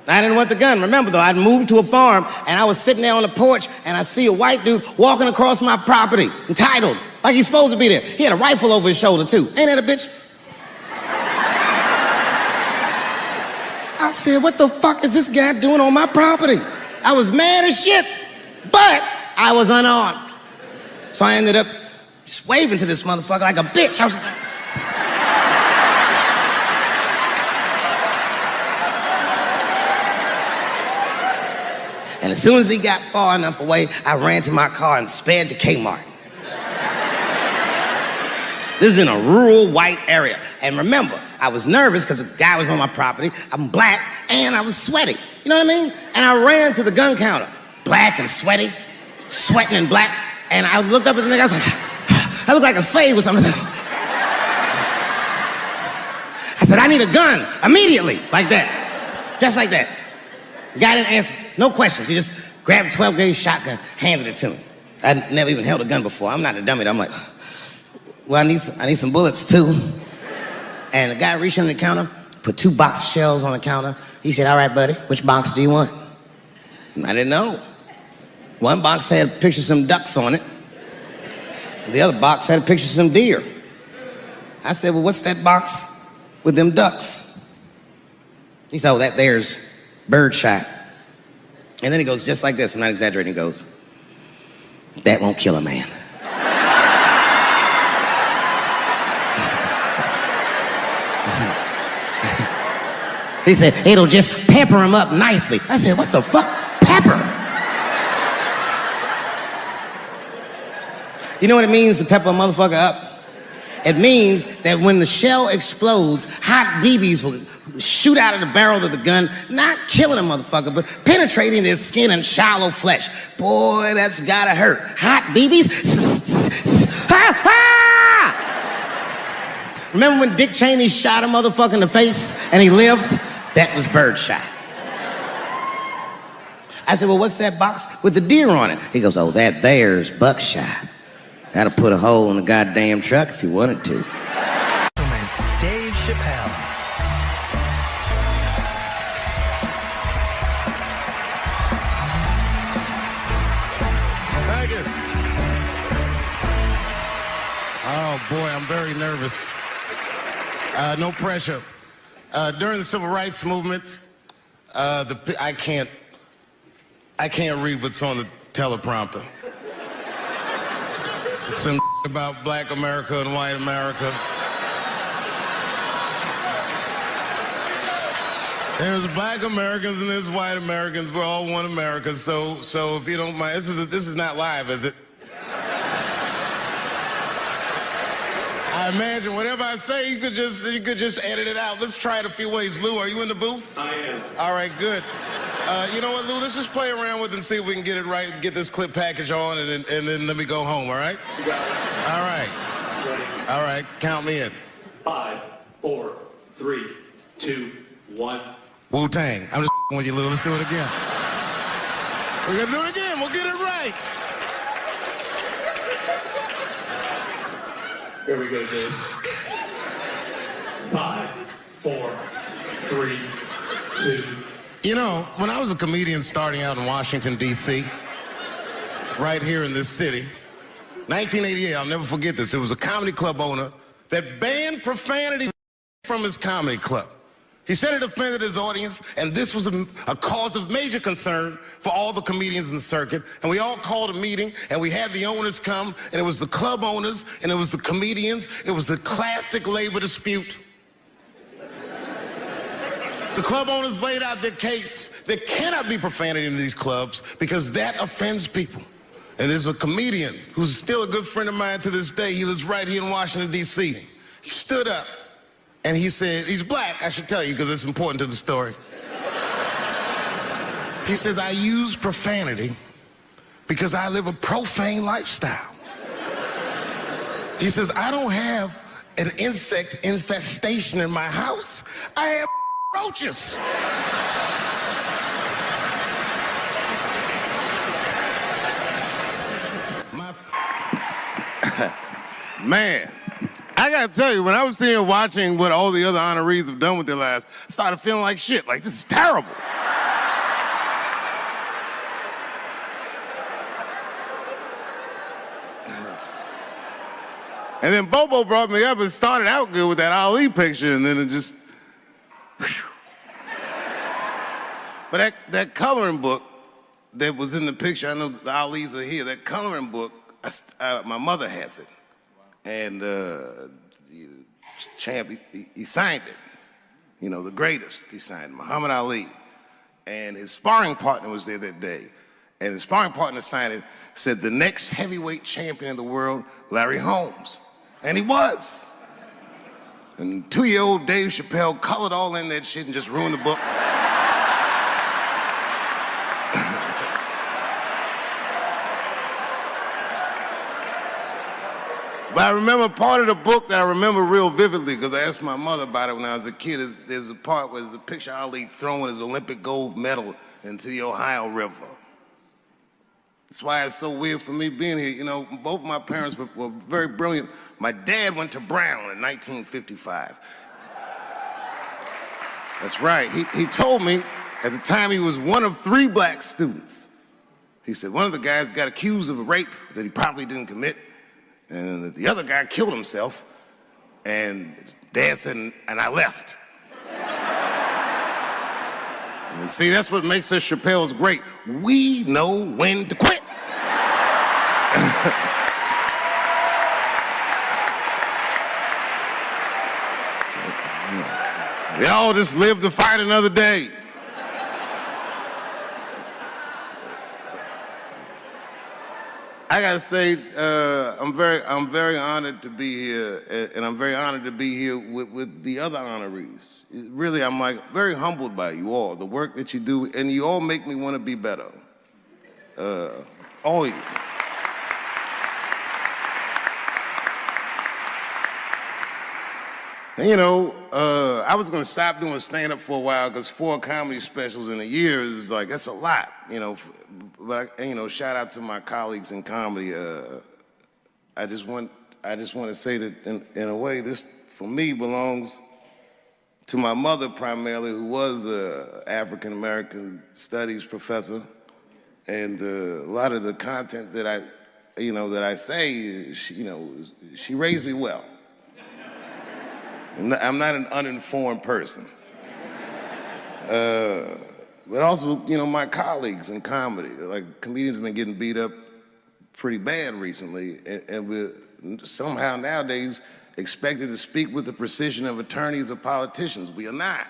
I didn't want the gun. Remember, though, I'd moved to a farm, and I was sitting there on the porch, and I see a white dude walking across my property, entitled, like he's supposed to be there. He had a rifle over his shoulder, too. Ain't that a bitch? I said, what the fuck is this guy doing on my property? I was mad as shit, but I was unarmed. So I ended up just waving to this motherfucker like a bitch. I was just like... And as soon as he got far enough away, I ran to my car and sped to Kmart. This is in a rural white area. And remember, I was nervous because a guy was on my property, I'm black, and I was sweaty. You know what I mean? And I ran to the gun counter, black and sweaty, sweating and black, and I looked up at the nigga, I was like, I look like a slave or something. I said, I need a gun, immediately, like that, just like that. The guy didn't answer, no questions. He just grabbed a 12-gauge shotgun, handed it to me. I'd never even held a gun before. I'm not a dummy. I'm like, well, I need some bullets too. And the guy reached under the counter, put 2 box of shells on the counter. He said, all right, buddy, which box do you want? And I didn't know. One box had a picture of some ducks on it. The other box had a picture of some deer. I said, well, what's that box with them ducks? He said, oh, that there's birdshot. And then he goes just like this, I'm not exaggerating, he goes, that won't kill a man. He said, it'll just pepper him up nicely. I said, what the fuck? Pepper? You know what it means to pepper a motherfucker up? It means that when the shell explodes, hot BBs will shoot out of the barrel of the gun, not killing a motherfucker, but penetrating their skin and shallow flesh. Boy, that's gotta hurt. Hot BBs? Ha ha! Remember when Dick Cheney shot a motherfucker in the face and he lived? That was birdshot. I said, well, what's that box with the deer on it? He goes, oh, that there's buckshot. That'll put a hole in the goddamn truck if you wanted to. Dave Chappelle. Thank you. Oh, boy, I'm very nervous. No pressure. During the Civil Rights Movement, I can't read what's on the teleprompter. Some about black America and white America. There's black Americans and there's white Americans. We're all one America. So if you don't mind, this is not live, is it? I imagine whatever I say, you could just edit it out. Let's try it a few ways. Lou, are you in the booth? I am. All right, good. You know what, Lou? Let's just play around with it and see if we can get it right and get this clip package on, and then let me go home. All right? You got it. All right. Ready? All right. Count me in. 5, 4, 3, 2, 1. Wu-Tang. I'm just with you, Lou. Let's do it again. We're gonna do it again. We'll get it right. Here we go, Dave. 5, 4, 3, 2. You know, when I was a comedian starting out in Washington, D.C., right here in this city, 1988, I'll never forget this. It was a comedy club owner that banned profanity from his comedy club. He said it offended his audience, and this was a cause of major concern for all the comedians in the circuit. And we all called a meeting, and we had the owners come, and it was the club owners, and it was the comedians. It was the classic labor dispute. The club owners laid out their case. There cannot be profanity in these clubs because that offends people. And there's a comedian who's still a good friend of mine to this day. He lives right here in Washington, D.C. He stood up and he said, he's black, I should tell you because it's important to the story. He says, I use profanity because I live a profane lifestyle. He says, I don't have an insect infestation in my house. I have roaches. Man, I gotta tell you, when I was sitting here watching what all the other honorees have done with their lives, I started feeling like shit. Like, this is terrible. And then Bobo brought me up and started out good with that Ali picture, and then it just... But that coloring book that was in the picture, I know the Ali's are here, that coloring book, my mother has it. And the champ, he signed it. You know, the greatest, he signed it, Muhammad Ali. And his sparring partner was there that day. And his sparring partner signed it, said the next heavyweight champion in the world, Larry Holmes. And he was. And 2-year-old Dave Chappelle colored all in that shit and just ruined the book. But I remember part of the book that I remember real vividly, because I asked my mother about it when I was a kid. There's a part where there's a picture of Ali throwing his Olympic gold medal into the Ohio River. That's why it's so weird for me being here. You know, both my parents were very brilliant. My dad went to Brown in 1955. That's right. He told me at the time he was one of 3 black students. He said one of the guys got accused of a rape that he probably didn't commit, and the other guy killed himself, and Dad said, and I left. And see, that's what makes us Chappelles great. We know when to quit. They all just live to fight another day. I gotta say, I'm very honored to be here, and I'm very honored to be here with the other honorees. Really, I'm like very humbled by you all, the work that you do, and you all make me want to be better. All of you. And you know, I was gonna stop doing stand-up for a while because 4 comedy specials in a year is like, that's a lot, you know. But you know, shout out to my colleagues in comedy. I just want to say that in a way, this for me belongs to my mother primarily, who was an African American studies professor, and a lot of the content that I say, she raised me well. I'm not an uninformed person. But also, you know, my colleagues in comedy, like comedians have been getting beat up pretty bad recently, and we're somehow nowadays expected to speak with the precision of attorneys or politicians. We are not.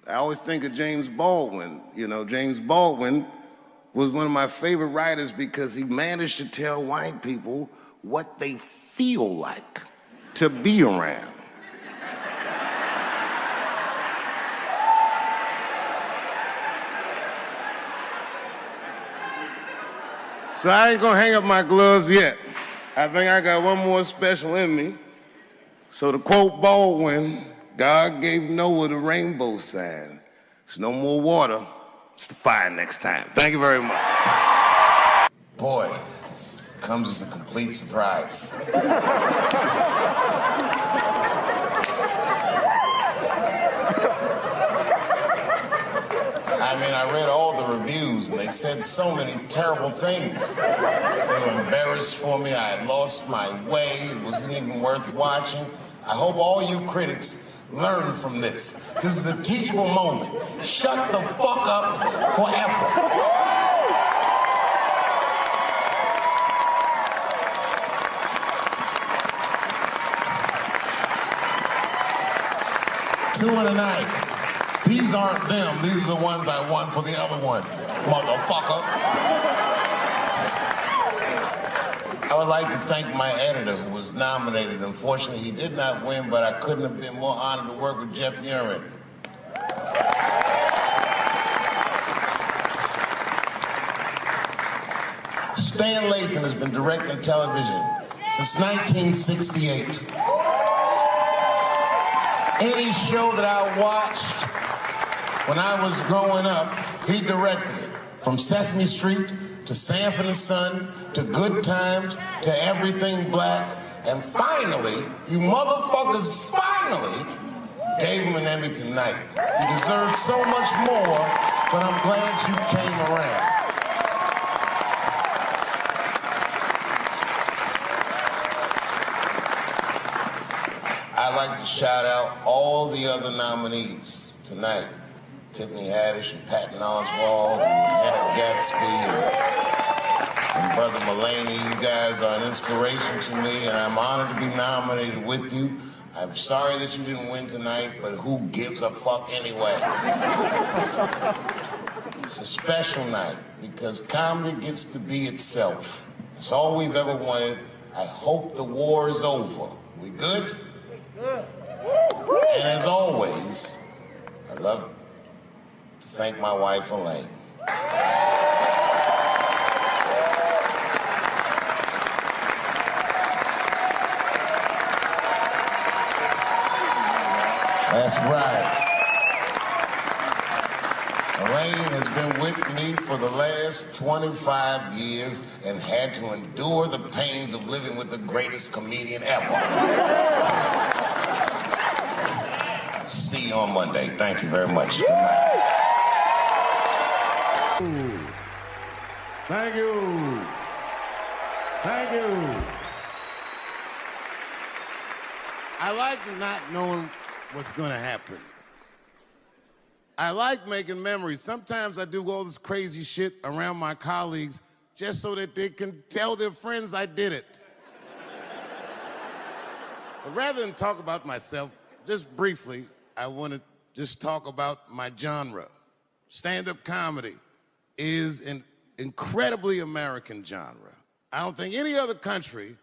I always think of James Baldwin. You know, James Baldwin was one of my favorite writers because he managed to tell white people what they feel like to be around. So I ain't gonna hang up my gloves yet. I think I got one more special in me. So to quote Baldwin, God gave Noah the rainbow sign. It's no more water, it's the fire next time. Thank you very much. Boy, this comes as a complete surprise. I mean, I read all the reviews, and they said so many terrible things. They were embarrassed for me. I had lost my way. It wasn't even worth watching. I hope all you critics learn from this. This is a teachable moment. Shut the fuck up forever. Two in a night. These aren't them. These are the ones I won for the other ones, motherfucker. I would like to thank my editor who was nominated. Unfortunately, he did not win, but I couldn't have been more honored to work with Jeff Urin. Stan Lathan has been directing television since 1968. Any show that I watched when I was growing up, he directed it. From Sesame Street to Sanford and Son to Good Times to Everything Black. And finally, you motherfuckers finally gave him an Emmy tonight. He deserves so much more, but I'm glad you came around. I'd like to shout out all the other nominees tonight. Tiffany Haddish and Patton Oswalt and Hannah Gatsby and Brother Mulaney. You guys are an inspiration to me, and I'm honored to be nominated with you. I'm sorry that you didn't win tonight, but who gives a fuck anyway? It's a special night because comedy gets to be itself. It's all we've ever wanted. I hope the war is over. We good? And as always, I'd love to thank my wife, Elaine. That's right. Elaine has been with me for the last 25 years and had to endure the pains of living with the greatest comedian ever. See you on Monday. Thank you very much. Good night. Thank you. Thank you. I like not knowing what's going to happen. I like making memories. Sometimes I do all this crazy shit around my colleagues just so that they can tell their friends I did it. But rather than talk about myself, just briefly, I want to just talk about my genre. Stand-up comedy is an incredibly American genre. I don't think any other country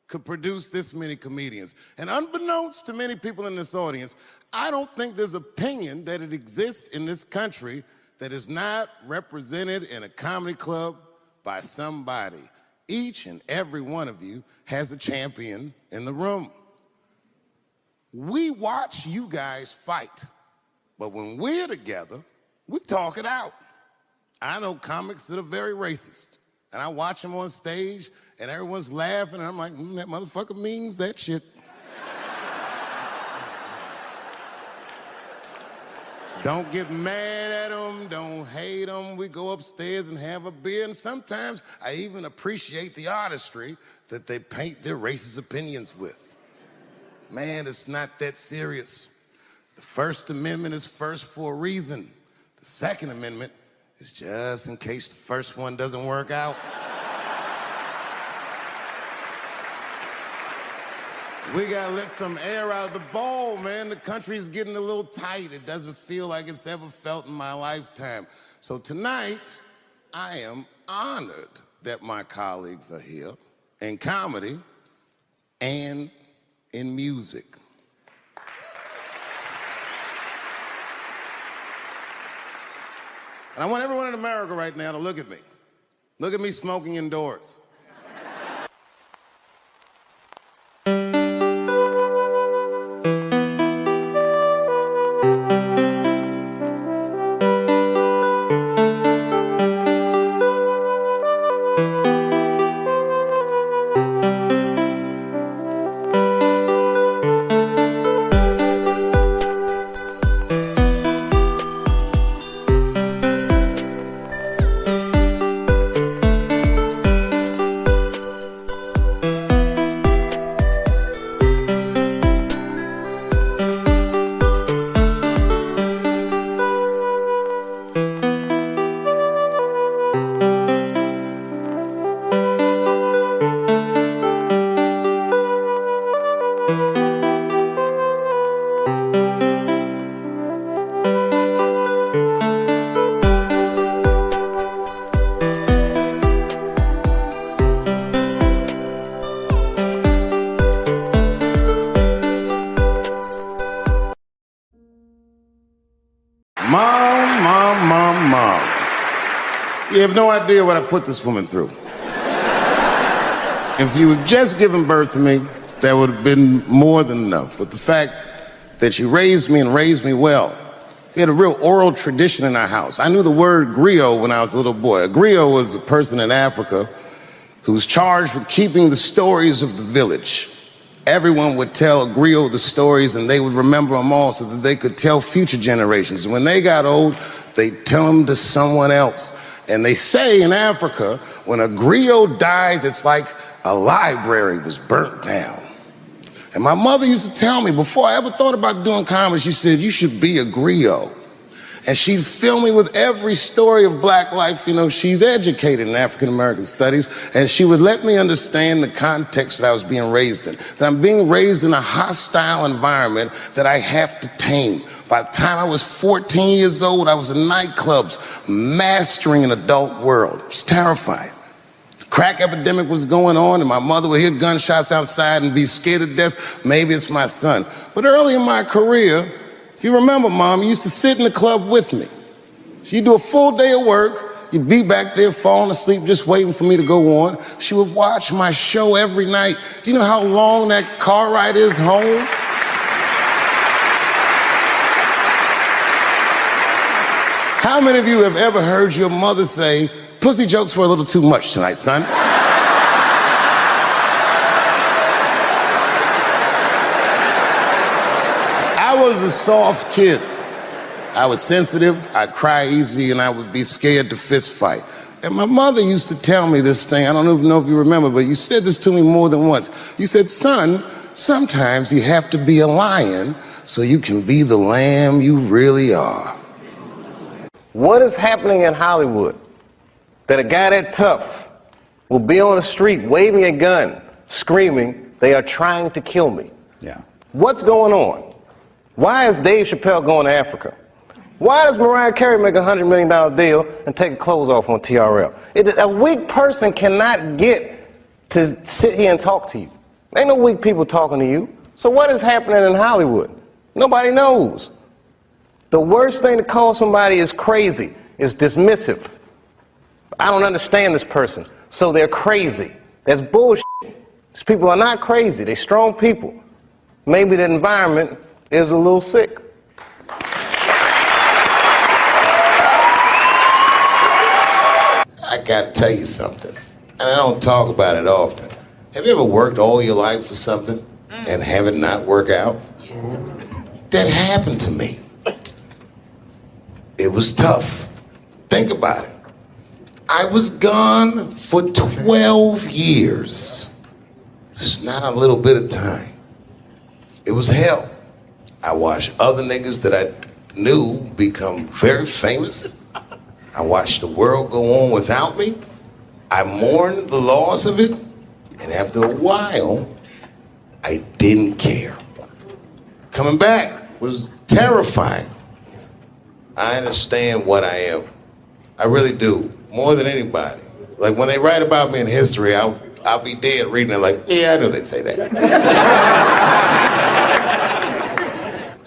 could produce this many comedians. And unbeknownst to many people in this audience, I don't think there's opinion that it exists in this country that is not represented in a comedy club by somebody. Each and every one of you has a champion in the room. We watch you guys fight, but when we're together, we talk it out. I know comics that are very racist, and I watch them on stage, and everyone's laughing, and I'm like, that motherfucker means that shit. Don't get mad at them, don't hate them. We go upstairs and have a beer, and sometimes I even appreciate the artistry that they paint their racist opinions with. Man, it's not that serious. The First Amendment is first for a reason. The Second Amendment is just in case the first one doesn't work out. We gotta let some air out of the ball, man. The country's getting a little tight. It doesn't feel like it's ever felt in my lifetime. So tonight, I am honored that my colleagues are here in comedy and in music. And I want everyone in America right now to look at me. Look at me smoking indoors. Mom. You have no idea what I put this woman through. If you had just given birth to me, that would have been more than enough. But the fact that she raised me and raised me well, we had a real oral tradition in our house. I knew the word griot when I was a little boy. A griot was a person in Africa who was charged with keeping the stories of the village. Everyone would tell a griot the stories, and they would remember them all so that they could tell future generations. And when they got old, they'd tell them to someone else. And they say in Africa, when a griot dies, it's like a library was burnt down. And my mother used to tell me, before I ever thought about doing comedy, she said, you should be a griot. And she'd fill me with every story of black life. You know, she's educated in African American studies, and she would let me understand the context that I was being raised in. That I'm being raised in a hostile environment that I have to tame. By the time I was 14 years old, I was in nightclubs, mastering an adult world. It was terrifying. The crack epidemic was going on, and my mother would hear gunshots outside and be scared to death. Maybe it's my son. But early in my career, if you remember, Mom, you used to sit in the club with me. She'd do a full day of work. You'd be back there falling asleep, just waiting for me to go on. She would watch my show every night. Do you know how long that car ride is home? How many of you have ever heard your mother say, pussy jokes were a little too much tonight, son? I was a soft kid. I was sensitive, I'd cry easy, and I would be scared to fist fight. And my mother used to tell me this thing, I don't even know if you remember, but you said this to me more than once. You said, son, sometimes you have to be a lion so you can be the lamb you really are. What is happening in Hollywood that a guy that tough will be on the street waving a gun, screaming, they are trying to kill me? Yeah. What's going on? Why is Dave Chappelle going to Africa? Why does Mariah Carey make a $100 million deal and take her clothes off on TRL? A weak person cannot get to sit here and talk to you. Ain't no weak people talking to you. So what is happening in Hollywood? Nobody knows. The worst thing to call somebody is crazy, is dismissive. I don't understand this person, so they're crazy. That's bullshit. These people are not crazy. They're strong people. Maybe the environment is a little sick. I gotta tell you something, and I don't talk about it often. Have you ever worked all your life for something and have it not work out? That happened to me. It was tough. Think about it. I was gone for 12 years. It's not a little bit of time. It was hell. I watched other niggas that I knew become very famous. I watched the world go on without me. I mourned the loss of it, and after a while, I didn't care. Coming back was terrifying. I understand what I am. I really do, more than anybody. Like when they write about me in history, I'll be dead reading it like, yeah, I know they'd say that.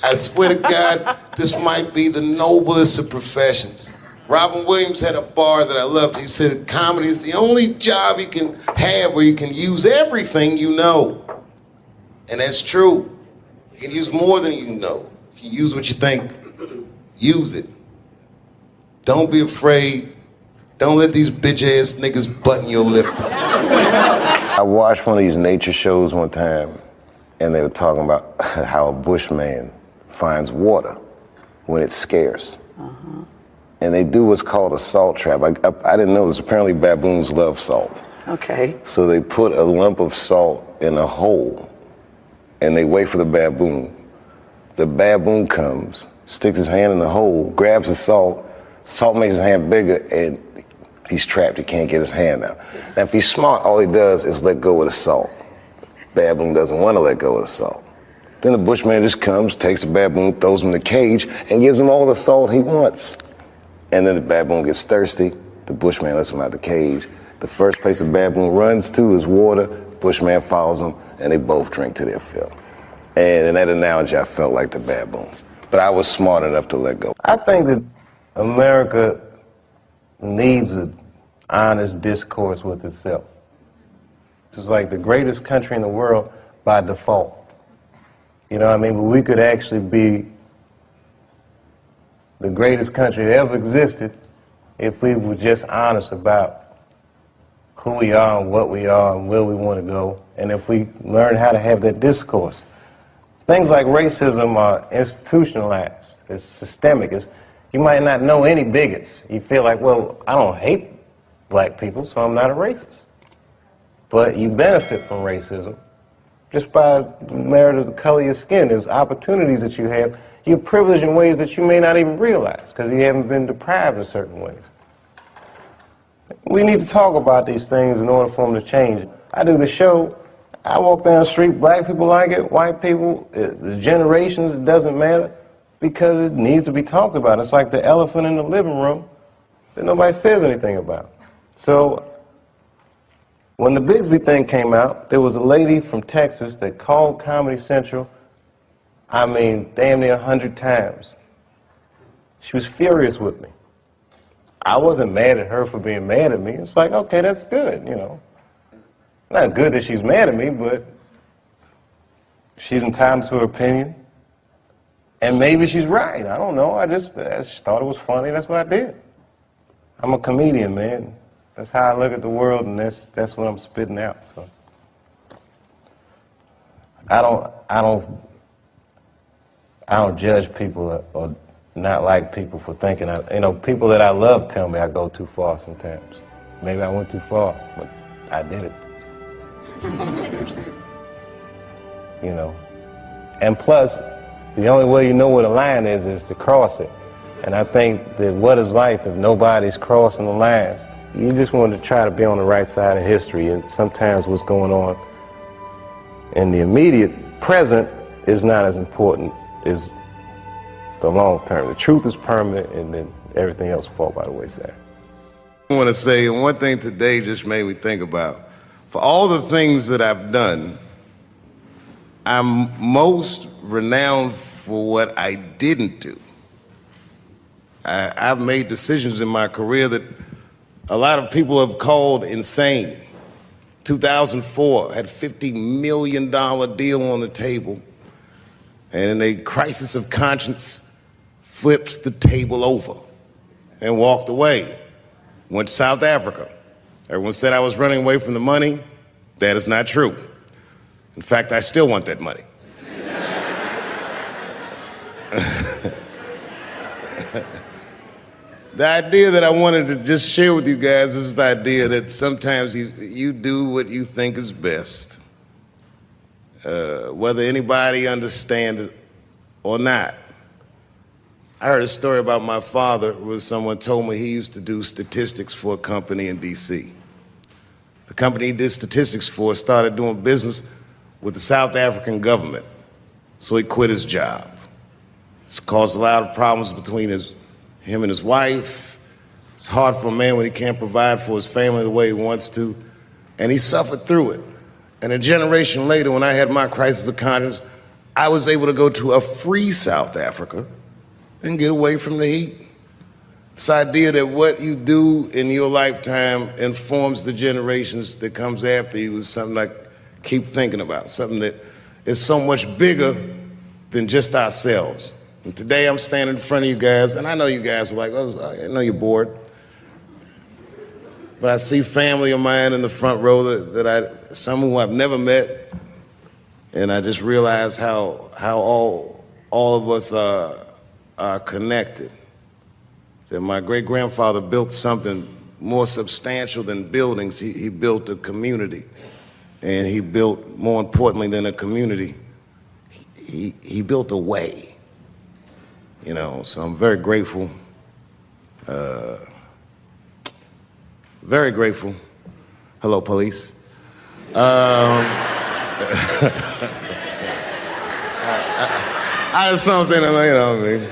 I swear to God, this might be the noblest of professions. Robin Williams had a bar that I loved. He said, comedy is the only job you can have where you can use everything you know. And that's true. You can use more than you know. You can use what you think. Use it. Don't be afraid. Don't let these bitch-ass niggas button your lip. I watched one of these nature shows one time, and they were talking about how a bushman finds water when it's scarce. And they do what's called a salt trap. I didn't know this. Apparently baboons love salt. Okay. So they put a lump of salt in a hole, and they wait for the baboon. The baboon comes, sticks his hand in the hole, grabs the salt makes his hand bigger, and he's trapped. He can't get his hand out. Now, if he's smart, all he does is let go of the salt. Baboon doesn't want to let go of the salt. Then the bushman just comes, takes the baboon, throws him in the cage, and gives him all the salt he wants. And then the baboon gets thirsty. The bushman lets him out the cage. The first place the baboon runs to is water. The bushman follows him, and they both drink to their fill. And in that analogy, I felt like the baboon. But I was smart enough to let go. I think that America needs an honest discourse with itself. It's like the greatest country in the world by default. You know what I mean? But we could actually be the greatest country that ever existed if we were just honest about who we are and what we are and where we want to go, and if we learn how to have that discourse. Things like racism are institutionalized. It's systemic. You might not know any bigots. You feel like, well, I don't hate black people, so I'm not a racist. But you benefit from racism just by the merit of the color of your skin. There's opportunities that you have. you're privileged in ways that you may not even realize because you haven't been deprived in certain ways. We need to talk about these things in order for them to change. I do the show, I walk down the street, black people like it, white people, the generations, it doesn't matter, because it needs to be talked about. It's like the elephant in the living room that nobody says anything about. So when the Bigsby thing came out, there was a lady from Texas that called Comedy Central, I mean, damn near 100 times. She was furious with me. I wasn't mad at her for being mad at me. It's like, okay, that's good, you know. Not good that she's mad at me, but she's entitled to her opinion. And maybe she's right. I don't know. I just thought it was funny. That's what I did. I'm a comedian, man. That's how I look at the world, and that's what I'm spitting out. So I don't judge people or not like people for thinking. People that I love tell me I go too far sometimes. Maybe I went too far, but I did it. You know. And plus, the only way you know where the line is to cross it. And I think that what is life if nobody's crossing the line? You just want to try to be on the right side of history, and sometimes what's going on in the immediate present is not as important as the long term. The truth is permanent, and then everything else falls by the wayside. I want to say one thing today just made me think about. For all the things that I've done, I'm most renowned for what I didn't do. I've made decisions in my career that a lot of people have called insane. 2004, had $50 million deal on the table, and in a crisis of conscience, flipped the table over and walked away. Went to South Africa. Everyone said I was running away from the money. That is not true. In fact, I still want that money. The idea that I wanted to just share with you guys is the idea that sometimes you do what you think is best, whether anybody understands it or not. I heard a story about my father where someone told me he used to do statistics for a company in D.C. The company he did statistics for started doing business with the South African government, so he quit his job. It's caused a lot of problems between him and his wife. It's hard for a man when he can't provide for his family the way he wants to, and he suffered through it. And a generation later, when I had my crisis of conscience, I was able to go to a free South Africa and get away from the heat. This idea that what you do in your lifetime informs the generations that comes after you is something I keep thinking about, something that is so much bigger than just ourselves. And today I'm standing in front of you guys, and I know you guys are like, oh, I know you're bored. But I see family of mine in the front row some who I've never met, and I just realize how all of us are connected. That my great-grandfather built something more substantial than buildings. He built a community, and he built, more importantly than a community, he built a way. You know, so I'm very grateful. Very grateful. Hello, police. I just saw him saying, you know what I mean?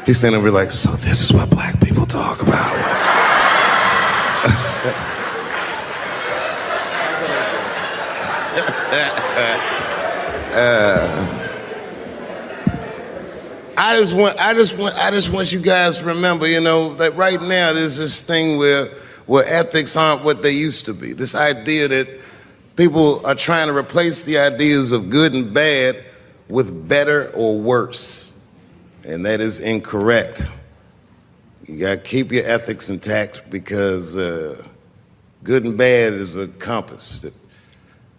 He's standing over like, so this is what black people talk about. I just want you guys to remember, you know, that right now there's this thing where ethics aren't what they used to be. This idea that people are trying to replace the ideas of good and bad with better or worse. And that is incorrect. You gotta keep your ethics intact because good and bad is a compass that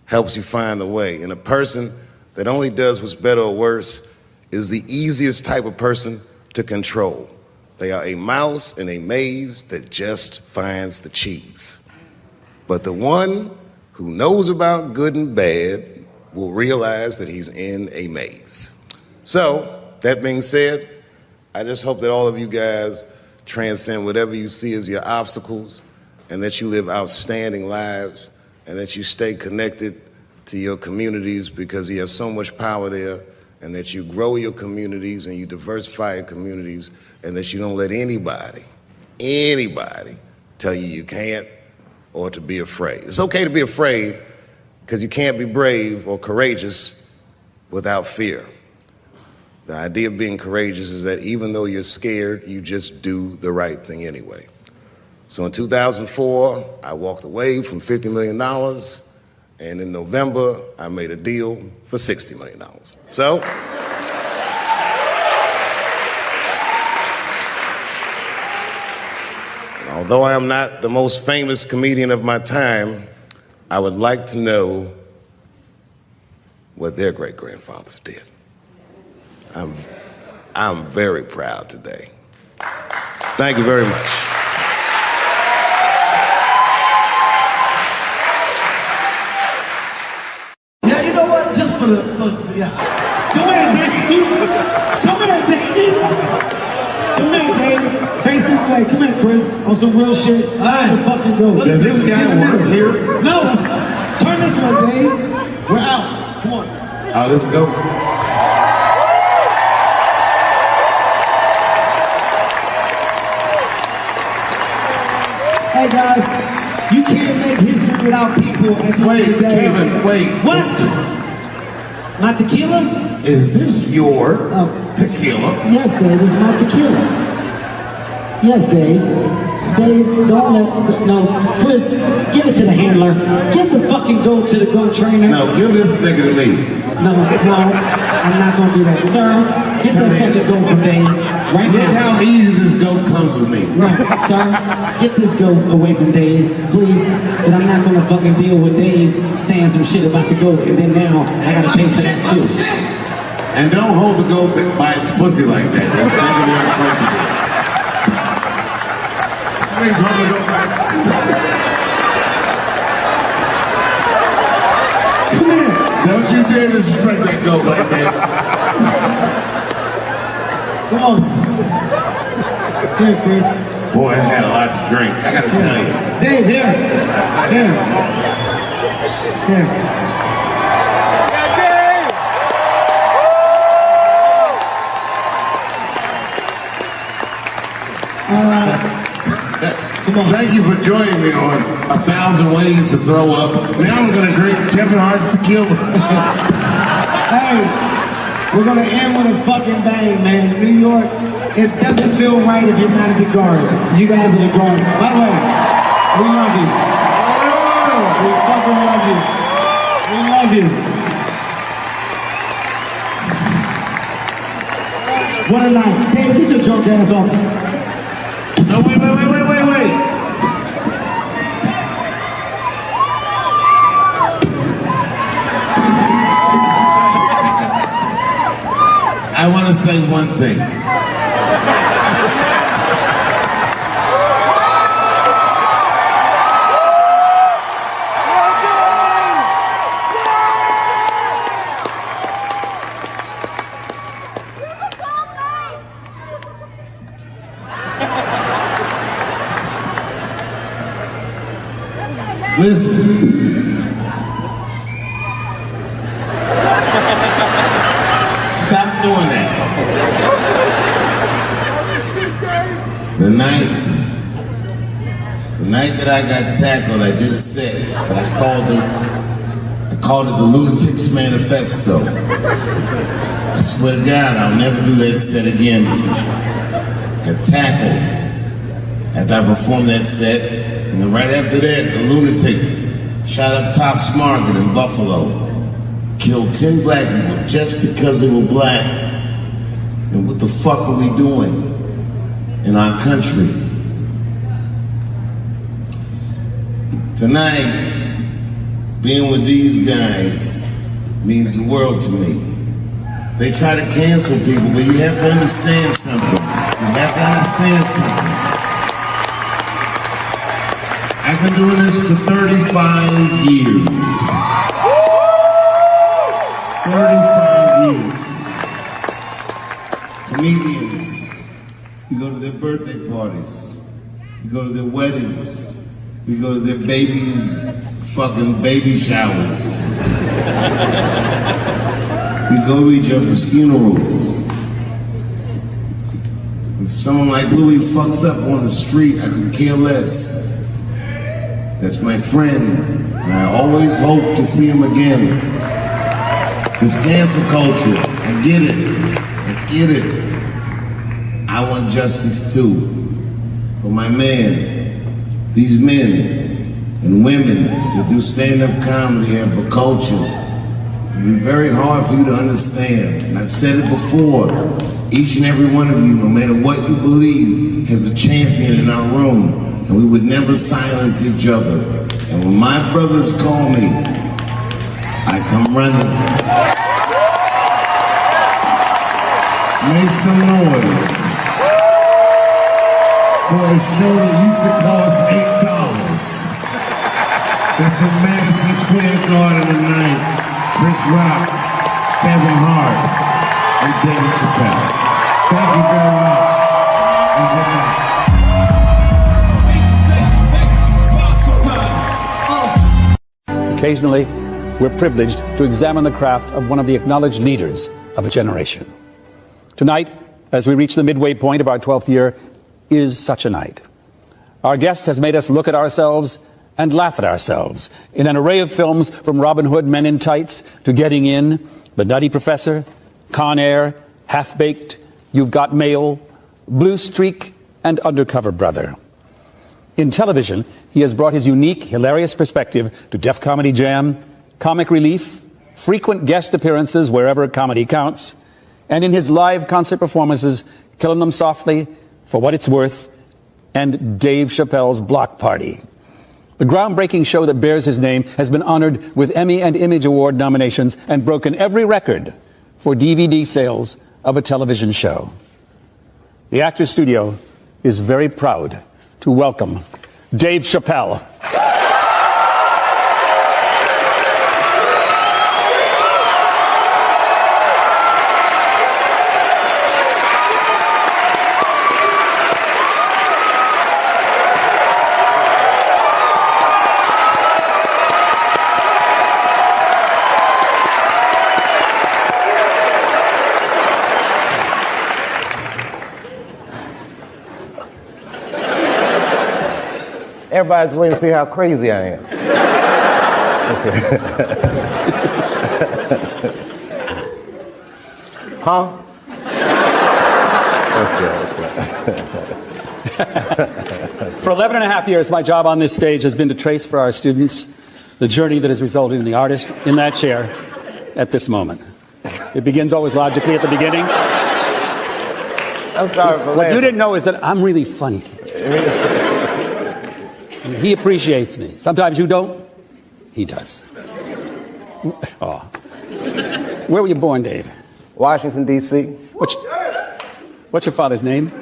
helps you find the way. And a person that only does what's better or worse is the easiest type of person to control. They are a mouse in a maze that just finds the cheese. But the one who knows about good and bad will realize that he's in a maze. So, that being said, I just hope that all of you guys transcend whatever you see as your obstacles, and that you live outstanding lives, and that you stay connected to your communities because you have so much power there, and that you grow your communities and you diversify your communities, and that you don't let anybody tell you you can't or to be afraid. It's okay to be afraid because you can't be brave or courageous without fear. The idea of being courageous is that even though you're scared, you just do the right thing anyway. So in 2004, I walked away from $50 million, and in November, I made a deal for $60 million. So, although I am not the most famous comedian of my time, I would like to know what their great-grandfathers did. I'm very proud today. Thank you very much. Yeah, you know what? Just for yeah. Come here, David. Come here, David. Come here, David. Face this way. Come here, Chris. On some real shit. All right. Fucking go. Does this guy work here? No, turn this way, Dave. We're out. Come on. Let's go. Hey guys, you can't make history without people at the end of the day. Kevin, wait. What? My tequila? Is this your tequila? Yes, Dave, it's my tequila. Yes, Dave. Dave, don't let, no, Chris, give it to the handler. Give the fucking goat to the goat trainer. No, give this nigga to me. No, I'm not gonna do that. Sir, get the fucking goat from Dave. Right Look now. how easy this goat comes with me. Right, sir, get this goat away from Dave, please. Because I'm not gonna fucking deal with Dave saying some shit about the goat, and then now I gotta pay for that too. And don't hold the goat by its pussy like that. That's never very appropriate. Somebody's holding the goat by Come here. Don't you dare disrespect that goat like that. Come on. Here, Chris. Boy, I had a lot to drink. I gotta tell you. Dave, here. Here. Here. Come on. Thank you for joining me on 1,000 Ways to Throw Up. Now I'm gonna drink Kevin Hart's tequila. Hey. We're gonna end with a fucking bang, man. New York, it doesn't feel right if you're not at the Garden. You guys are the Garden. By the way, we love you. We fucking love you. We love you. What a night. Dave, get your drunk ass off. No, wait. I want to say one thing. Listen. Stop doing that. The night that I got tackled, I did a set that I called it the Lunatics Manifesto. I swear to God, I'll never do that set again. Got tackled after I performed that set, and then right after that, a lunatic shot up Tops Market in Buffalo. Killed 10 black people just because they were black. And what the fuck are we doing in our country? Tonight, being with these guys means the world to me. They try to cancel people, but you have to understand something. You have to understand something. I've been doing this for 35 years. 35 years. comedians. We go to their birthday parties. We go to their weddings. We go to their babies' fucking baby showers. We go to each other's funerals. If someone like Louis fucks up on the street, I could care less. That's my friend, and I always hope to see him again. This cancel culture, I get it. I want justice too. But my man, these men and women that do stand-up comedy have a culture. It can be very hard for you to understand. And I've said it before, each and every one of you, no matter what you believe, has a champion in our room. And we would never silence each other. And when my brothers call me, I come running. Make some noise for a show that used to cost $8. It's in Madison Square Garden tonight. Chris Rock, Kevin Hart, and Dave Chappelle. Thank you very much. And good night. Occasionally, we're privileged to examine the craft of one of the acknowledged leaders of a generation. Tonight, as we reach the midway point of our 12th year, is such a night. Our guest has made us look at ourselves and laugh at ourselves in an array of films from Robin Hood Men in Tights to Getting In, The Nutty Professor, Con Air, Half-Baked, You've Got Mail, Blue Streak, and Undercover Brother. In television, he has brought his unique, hilarious perspective to Def Comedy Jam, Comic Relief, frequent guest appearances wherever comedy counts, and in his live concert performances, Killing Them Softly, For What It's Worth, and Dave Chappelle's Block Party. The groundbreaking show that bears his name has been honored with Emmy and Image Award nominations and broken every record for DVD sales of a television show. The Actors Studio is very proud to welcome Dave Chappelle. Everybody's waiting to see how crazy I am. Huh? For 11 and a half years, my job on this stage has been to trace for our students the journey that has resulted in the artist in that chair at this moment. It begins always logically at the beginning. I'm sorry for What you didn't know is that I'm really funny. He appreciates me. Sometimes you don't. He does. Oh. Where were you born, Dave? Washington, D.C. What's your father's name?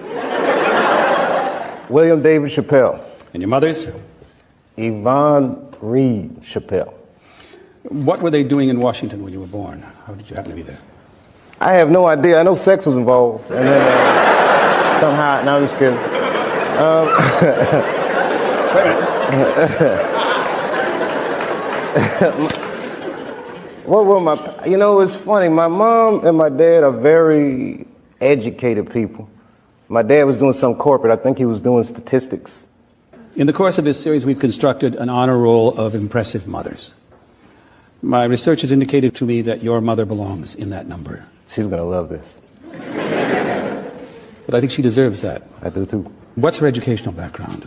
William David Chappelle. And your mother's? Yvonne Reed Chappelle. What were they doing in Washington when you were born? How did you happen to be there? I have no idea. I know sex was involved. And then somehow, no, I'm just kidding. Wait a minute. What were my, you know, it's funny. My mom and my dad are very educated people. My dad was doing some corporate. I think he was doing statistics. In the course of this series, we've constructed an honor roll of impressive mothers. My research has indicated to me that your mother belongs in that number. She's going to love this. But I think she deserves that. I do too. What's her educational background?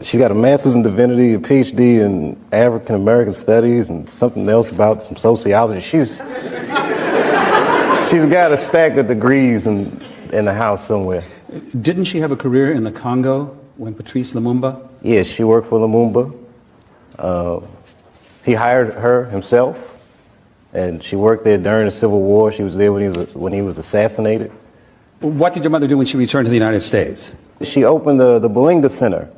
She got a master's in divinity, a PhD in African American studies, and something else about some sociology. She's got a stack of degrees in the house somewhere. Didn't she have a career in the Congo when Patrice Lumumba? Yes, she worked for Lumumba. He hired her himself, and she worked there during the Civil War. She was there when he was assassinated. What did your mother do when she returned to the United States? She opened the Belinda Center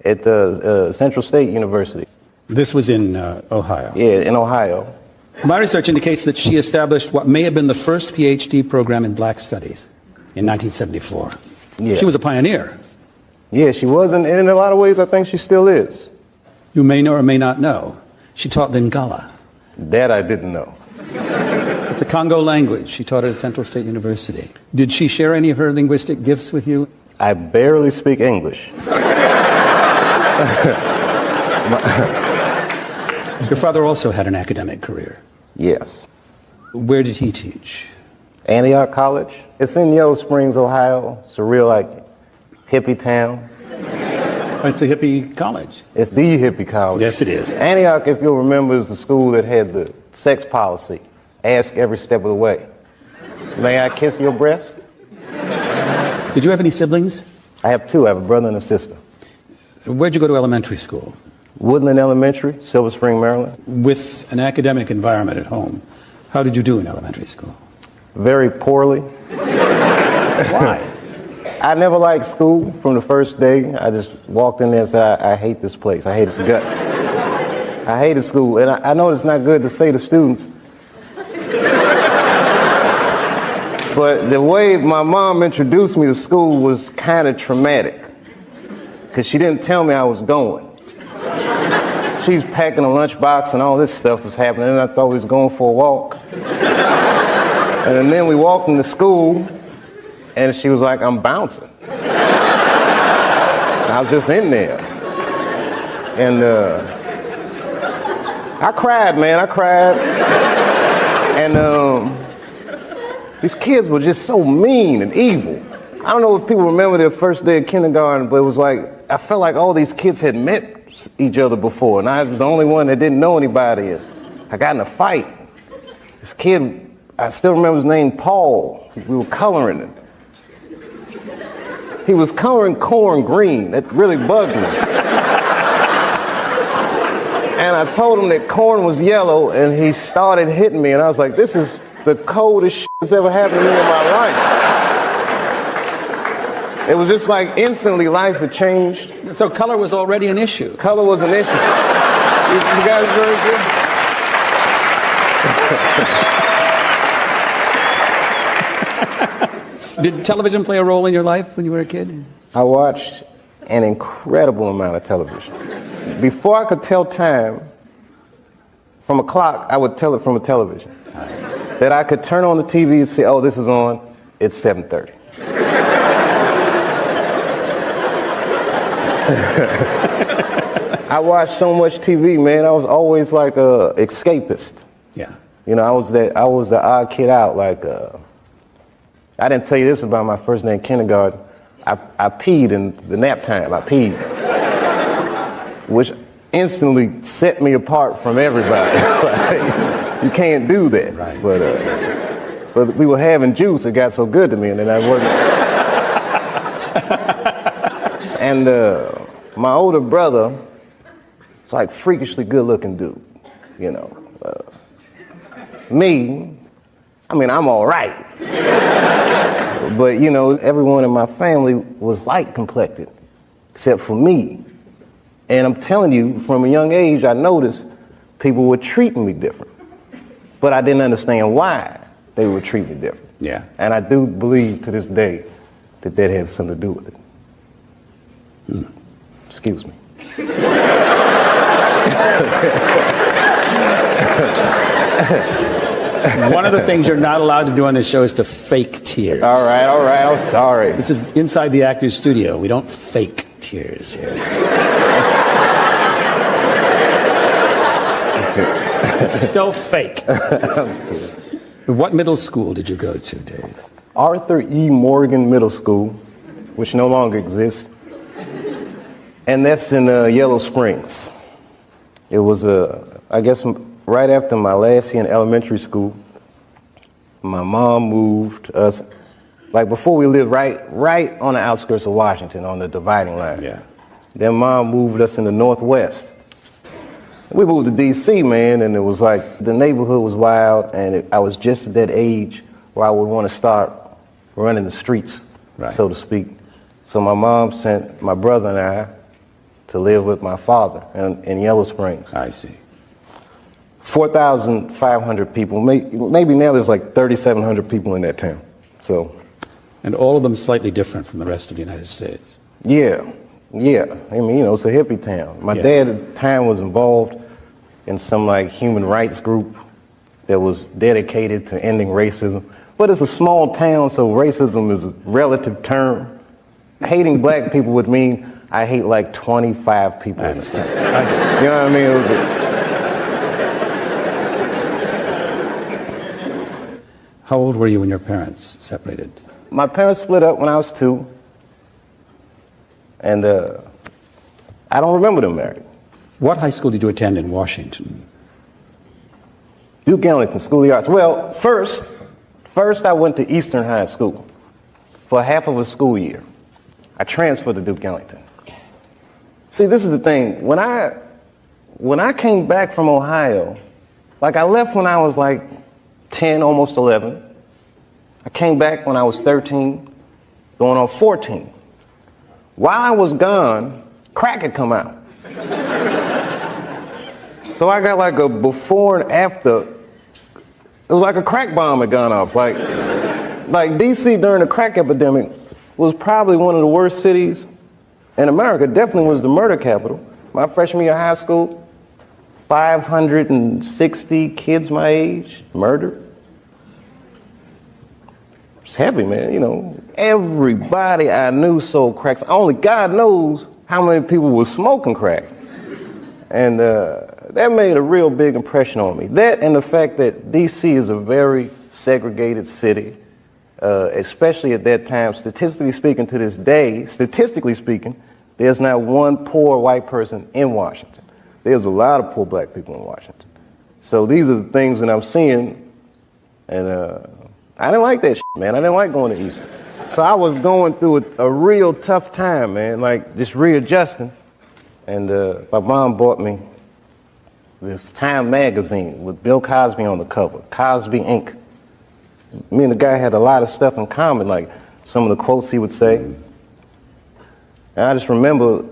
at the Central State University. This was in Ohio? Yeah, in Ohio. My research indicates that she established what may have been the first PhD program in black studies. in 1974. Yeah. She was a pioneer. Yeah, she was, and in a lot of ways, I think she still is. You may know or may not know, she taught Lingala. That I didn't know. It's a Congo language. She taught it at Central State University. Did she share any of her linguistic gifts with you? I barely speak English. Your father also had an academic career. Yes. Where did he teach? Antioch College. It's in Yellow Springs, Ohio. It's a real, hippie town. It's a hippie college. It's the hippie college. Yes, it is. Antioch, if you'll remember, is the school that had the sex policy. Ask every step of the way. May I kiss your breast? Did you have any siblings? I have two. I have a brother and a sister. Where'd you go to elementary school? Woodland Elementary, Silver Spring, Maryland. With an academic environment at home, how did you do in elementary school? Very poorly. Why? I never liked school from the first day. I just walked in there and said, I hate this place. I hate its guts. I hated school. And I know it's not good to say to students, but the way my mom introduced me to school was kind of traumatic, because she didn't tell me I was going. She's packing a lunchbox and all this stuff was happening, and I thought we was going for a walk. And then we walked into school, and she was like, I'm bouncing. I was just in there. And I cried, man, I cried. And these kids were just so mean and evil. I don't know if people remember their first day of kindergarten, but it was like, I felt like all these kids had met each other before, and I was the only one that didn't know anybody. And I got in a fight. This kid, I still remember his name, Paul. We were coloring it. He was coloring corn green. That really bugged me. And I told him that corn was yellow, and he started hitting me, and I was like, this is the coldest shit that's ever happened to me in my life. It was just like instantly life had changed. So color was already an issue. Color was an issue. You guys very good? Did television play a role in your life when you were a kid? I watched an incredible amount of television. Before I could tell time from a clock, I would tell it from a television. That I could turn on the TV and say, oh, this is on, it's 7:30. I watched so much TV, man. I was always like a escapist. Yeah. You know, I was the odd kid out. Like, I didn't tell you this about my first day in kindergarten. I peed in the nap time. I peed, which instantly set me apart from everybody. Like, you can't do that. Right. But we were having juice. It got so good to me, and then I wasn't. And my older brother was like freakishly good-looking dude, you know. Me, I mean, I'm all right. But, you know, everyone in my family was light-complected, except for me. And I'm telling you, from a young age, I noticed people were treating me different. But I didn't understand why they were treating me different. Yeah. And I do believe to this day that that had something to do with it. Excuse me. One of the things you're not allowed to do on this show is to fake tears. All right, I'm sorry. This is inside the actor's studio. We don't fake tears here. It's still fake. What middle school did you go to, Dave? Arthur E. Morgan Middle School, which no longer exists. And that's in Yellow Springs. It was, I guess, right after my last year in elementary school. My mom moved us, like before we lived right on the outskirts of Washington, on the dividing line. Yeah. Then Mom moved us in the Northwest. We moved to D.C., man, and it was like the neighborhood was wild, and I was just at that age where I would want to start running the streets, right, so to speak. So my mom sent my brother and I to live with my father in Yellow Springs. I see. 4,500 people. Maybe now there's like 3,700 people in that town. So And all of them slightly different from the rest of the United States. Yeah. I mean, it's a hippie town. My dad at the time was involved in some like human rights group that was dedicated to ending racism. But it's a small town, so racism is a relative term. Hating black people would mean I hate like 25 people in the town. You know what I mean? How old were you when your parents separated? My parents split up when I was 2. And I don't remember them married. What high school did you attend in Washington? Duke Ellington School of the Arts. Well, first I went to Eastern High School for half of a school year. I transferred to Duke Ellington. See, this is the thing. When I came back from Ohio, like I left when I was like 10, almost 11. I came back when I was 13, going on 14. While I was gone, crack had come out. So I got like a before and after. It was like a crack bomb had gone off. Like DC during the crack epidemic was probably one of the worst cities in America. Definitely was the murder capital. My freshman year of high school, 560 kids my age murdered. It's heavy, man. Everybody I knew sold cracks. Only God knows how many people were smoking crack. And that made a real big impression on me. That and the fact that D.C. is a very segregated city, especially at that time. Statistically speaking, to this day, there's not one poor white person in Washington. There's a lot of poor black people in Washington. So these are the things that I'm seeing, and I didn't like that shit, man. I didn't like going to Eastern. So I was going through a real tough time, man, like just readjusting. And my mom bought me this Time magazine with Bill Cosby on the cover, Cosby Inc. Me and the guy had a lot of stuff in common, like some of the quotes he would say. And I just remember,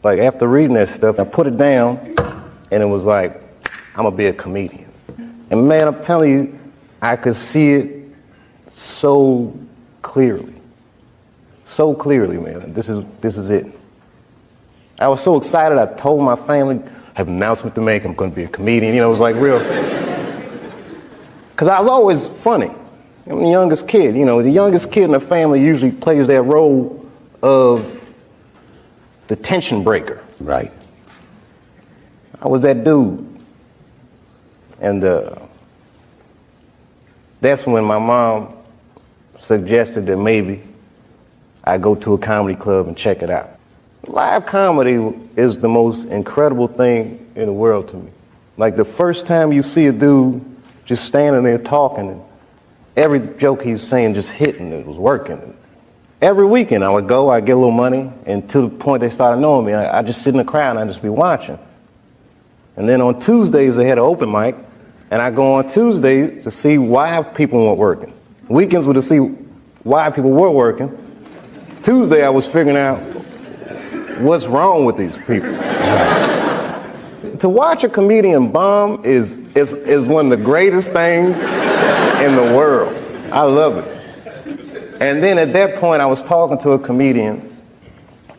like after reading that stuff, I put it down, and it was like, I'm gonna be a comedian. And man, I'm telling you, I could see it so clearly, man. This is it. I was so excited. I told my family, I have an announcement to make. I'm going to be a comedian. It was like real. Because I was always funny. I'm the youngest kid. The youngest kid in the family usually plays that role of the tension breaker. Right. I was that dude. And that's when my mom suggested that maybe I go to a comedy club and check it out. Live comedy is the most incredible thing in the world to me. Like the first time you see a dude just standing there talking, and every joke he was saying just hitting, it was working. Every weekend I would go, I'd get a little money, and to the point they started knowing me, I'd just sit in the crowd and I'd just be watching. And then on Tuesdays they had an open mic, and I go on Tuesday to see why people weren't working. Weekends were to see why people were working. Tuesday I was figuring out what's wrong with these people. To watch a comedian bomb is one of the greatest things in the world. I love it. And then at that point, I was talking to a comedian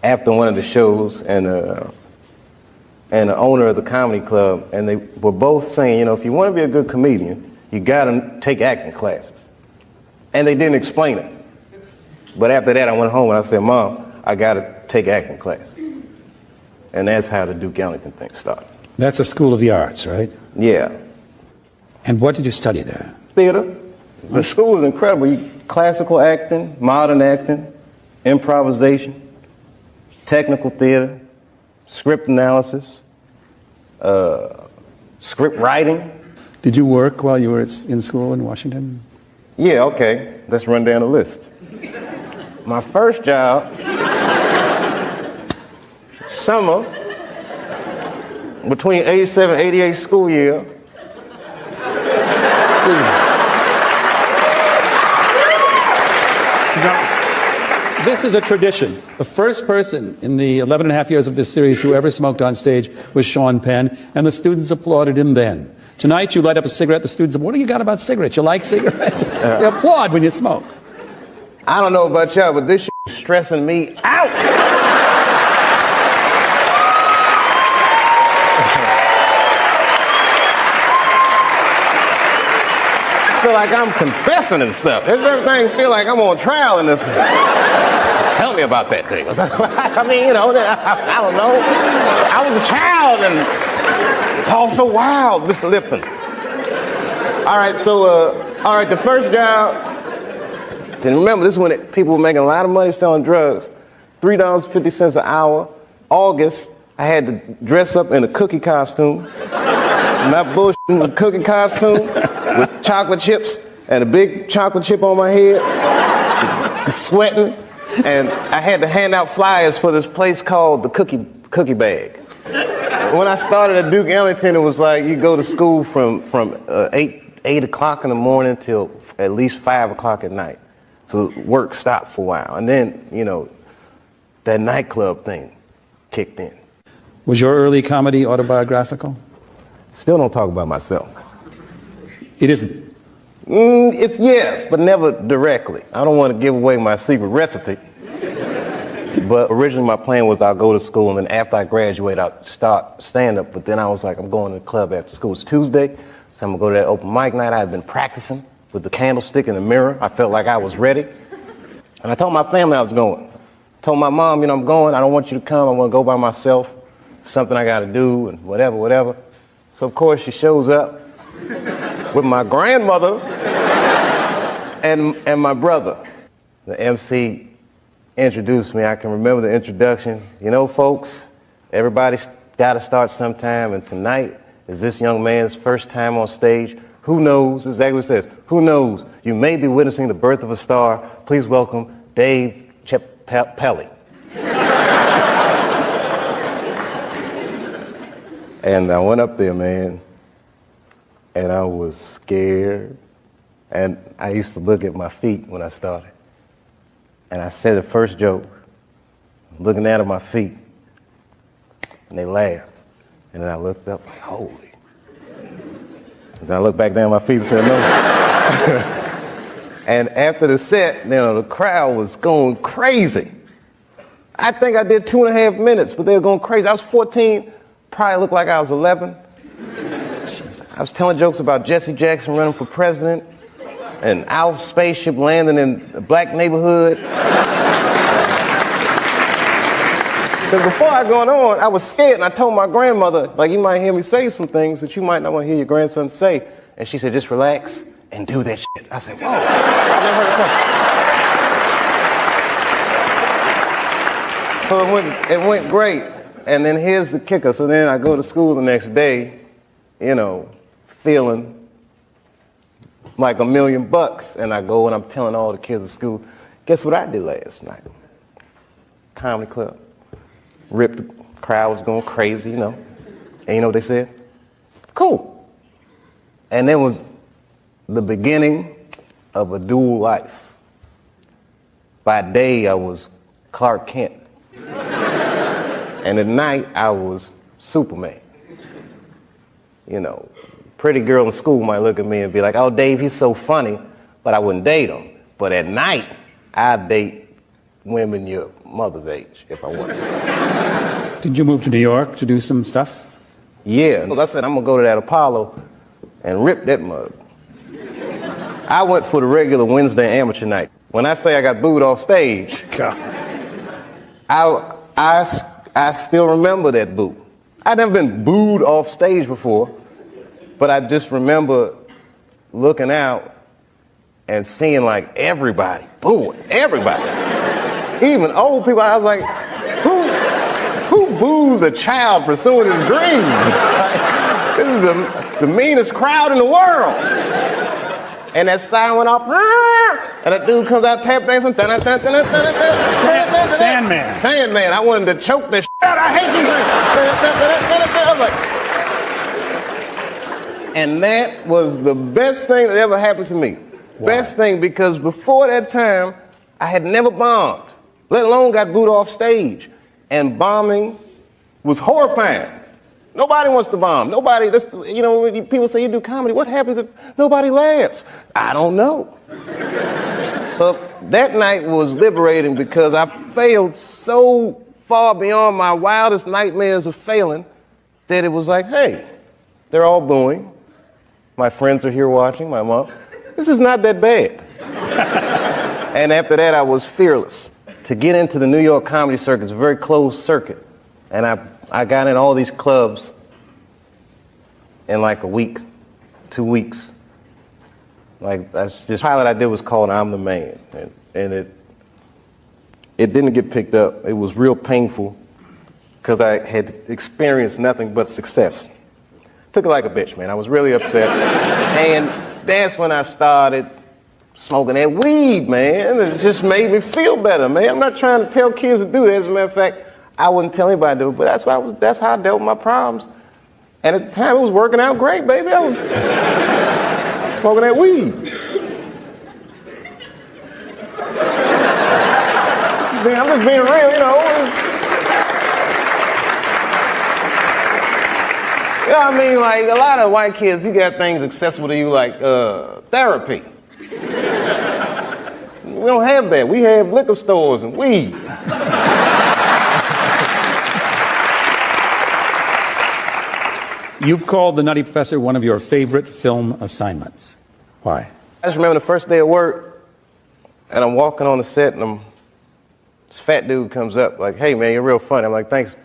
after one of the shows, and the owner of the comedy club, and they were both saying, if you want to be a good comedian, you got to take acting classes. And they didn't explain it. But after that, I went home and I said, Mom, I got to take acting classes. And that's how the Duke Ellington thing started. That's a school of the arts, right? Yeah. And what did you study there? Theater. The school is incredible. Classical acting, modern acting, improvisation, technical theater, script analysis, script writing. Did you work while you were in school in Washington? Yeah, okay. Let's run down the list. My first job, summer, between 87 and 88 school year. This is a tradition. The first person in the 11 and a half years of this series who ever smoked on stage was Sean Penn, and the students applauded him then. Tonight, you light up a cigarette, the students say, what do you got about cigarettes? You like cigarettes? They applaud when you smoke. I don't know about y'all, but this shit is stressing me out. I feel like I'm confessing and stuff. There's everything feel like I'm on trial in this. Tell me about that thing. I mean, you know, I don't know. I was a child and it's all so wild, Mr. Lipton. All right, so, the first job, then remember, this is when people were making a lot of money selling drugs. $3.50 an hour. August, I had to dress up in a cookie costume. Not bullshitting, with a cookie costume with chocolate chips and a big chocolate chip on my head, sweating. And I had to hand out flyers for this place called the Cookie Bag. When I started at Duke Ellington, it was like you go to school from 8 o'clock in the morning till at least 5 o'clock at night. So work stopped for a while. And then, you know, that nightclub thing kicked in. Was your early comedy autobiographical? Still don't talk about myself. It isn't. It's yes, but never directly. I don't want to give away my secret recipe. But originally my plan was I'll go to school and then after I graduate I'll start stand-up. But then I was like, I'm going to the club after school. It's Tuesday, so I'm going to go to that open mic night. I had been practicing with the candlestick in the mirror. I felt like I was ready. And I told my family I was going. I told my mom, you know, I'm going. I don't want you to come. I want to go by myself. It's something I got to do and whatever. So, of course, she shows up with my grandmother and my brother. The MC introduced me. I can remember the introduction. You know, folks, everybody's got to start sometime, and tonight is this young man's first time on stage. Who knows? Exactly what it says. Who knows? You may be witnessing the birth of a star. Please welcome Dave Chappelle. And I went up there, man, and I was scared. And I used to look at my feet when I started. And I said the first joke, looking down at my feet, and they laughed. And then I looked up like, holy. And then I looked back down at my feet and said, no. And after the set, you know, the crowd was going crazy. I think I did 2.5 minutes, but they were going crazy. I was 14, probably looked like I was 11. Jesus. I was telling jokes about Jesse Jackson running for president and Alf spaceship landing in a black neighborhood. Because before I got on, I was scared, and I told my grandmother, like, you might hear me say some things that you might not want to hear your grandson say. And she said, just relax and do that shit. I said, whoa, I never heard it come. So it went great. And then here's the kicker. So then I go to school the next day, you know, feeling like $1 million. And I go and I'm telling all the kids at school, guess what I did last night? Comedy club. Ripped, the crowd was going crazy, you know. And you know what they said? Cool. And it was the beginning of a dual life. By day, I was Clark Kent. And at night, I was Superman. You know, pretty girl in school might look at me and be like, oh, Dave, he's so funny, but I wouldn't date him. But at night, I'd date women your mother's age, if I wanted. Did you move to New York to do some stuff? Yeah. I said, I'm going to go to that Apollo and rip that mug. I went for the regular Wednesday amateur night. When I say I got booed off stage, God. I still remember that boo. I'd never been booed off stage before, but I just remember looking out and seeing like everybody booing, everybody. Even old people. I was like, who boos a child pursuing his dreams? Like, this is the meanest crowd in the world. And that sign went off, and that dude comes out tap dancing. Sandman. Sandman. I wanted to choke the shit out. I hate you. And that was the best thing that ever happened to me. Wow. Best thing, because before that time, I had never bombed, let alone got booed off stage. And bombing was horrifying. Nobody wants to bomb. Nobody, you know, when people say you do comedy, what happens if nobody laughs? I don't know. So that night was liberating because I failed so far beyond my wildest nightmares of failing that it was like, hey, they're all booing. My friends are here watching, my mom. This is not that bad. And after that, I was fearless. To get into the New York comedy circuit is a very closed circuit. And I got in all these clubs in like a week, 2 weeks. Like, this pilot I did was called I'm the Man. And it didn't get picked up. It was real painful because I had experienced nothing but success. Took it like a bitch, man. I was really upset. And that's when I started smoking that weed, man. It just made me feel better, man. I'm not trying to tell kids to do that. As a matter of fact, I wouldn't tell anybody to do it, but that's how I dealt with my problems. And at the time, it was working out great, baby. I was smoking that weed. I'm just being real, you know. You know what I mean? Like, a lot of white kids, you got things accessible to you like therapy. We don't have that. We have liquor stores and weed. You've called The Nutty Professor one of your favorite film assignments. Why? I just remember the first day of work, and I'm walking on the set, and this fat dude comes up like, hey, man, you're real funny. I'm like, thanks.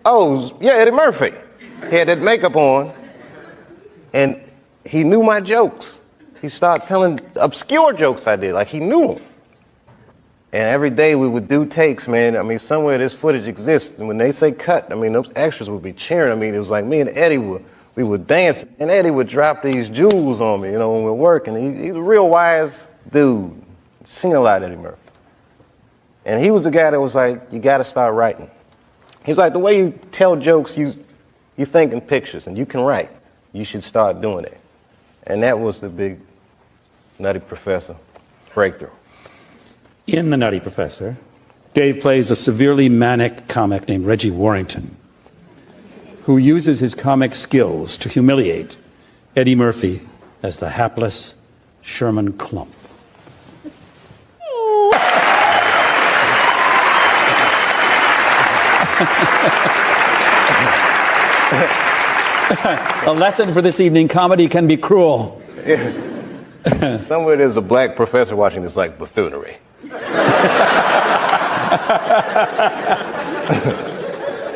Oh, yeah, Eddie Murphy. He had that makeup on, and he knew my jokes. He started telling obscure jokes I did, like he knew them. And every day we would do takes, man. I mean, somewhere this footage exists. And when they say cut, I mean, those extras would be cheering. I mean, it was like me and Eddie we would dance. And Eddie would drop these jewels on me, you know, when we're working. He's a real wise dude. Seen a lot of Eddie Murphy. And he was the guy that was like, you got to start writing. He was like, the way you tell jokes, you think in pictures, and you can write. You should start doing it. And that was the big Nutty Professor breakthrough. In The Nutty Professor, Dave plays a severely manic comic named Reggie Warrington, who uses his comic skills to humiliate Eddie Murphy as the hapless Sherman Klump. A lesson for this evening: comedy can be cruel. Yeah. Somewhere there's a black professor watching this like buffoonery.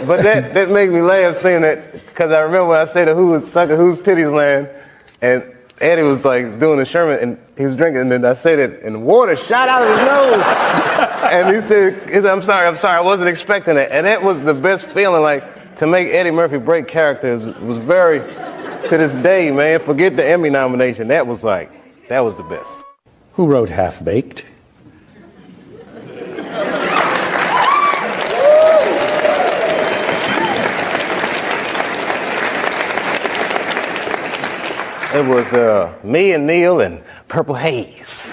But that made me laugh saying that, because I remember when I said who was sucking whose titties land, and Eddie was like doing the Sherman, and he was drinking, and then I said it, and water shot out of his nose. And he said, I'm sorry, I wasn't expecting that. And that was the best feeling, like, to make Eddie Murphy break characters was very, to this day, man, forget the Emmy nomination, that was the best. Who wrote Half Baked? It was me and Neil and Purple Haze.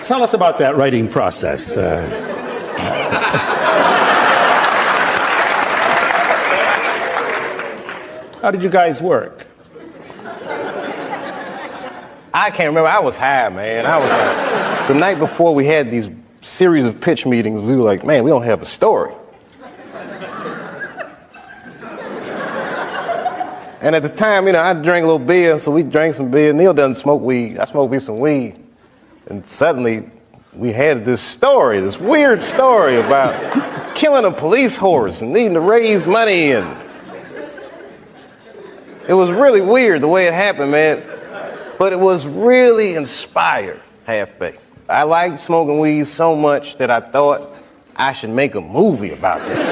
Tell us about that writing process. How did you guys work? I can't remember. I was high, man. I was high. The night before we had these series of pitch meetings, we were like, man, we don't have a story. And at the time, you know, I drank a little beer, so we drank some beer. Neil doesn't smoke weed. I smoked me some weed. And suddenly, we had this story, this weird story about killing a police horse and needing to raise money. And it was really weird the way it happened, man. But it was really inspired, Half Baked. I liked smoking weed so much that I thought I should make a movie about this.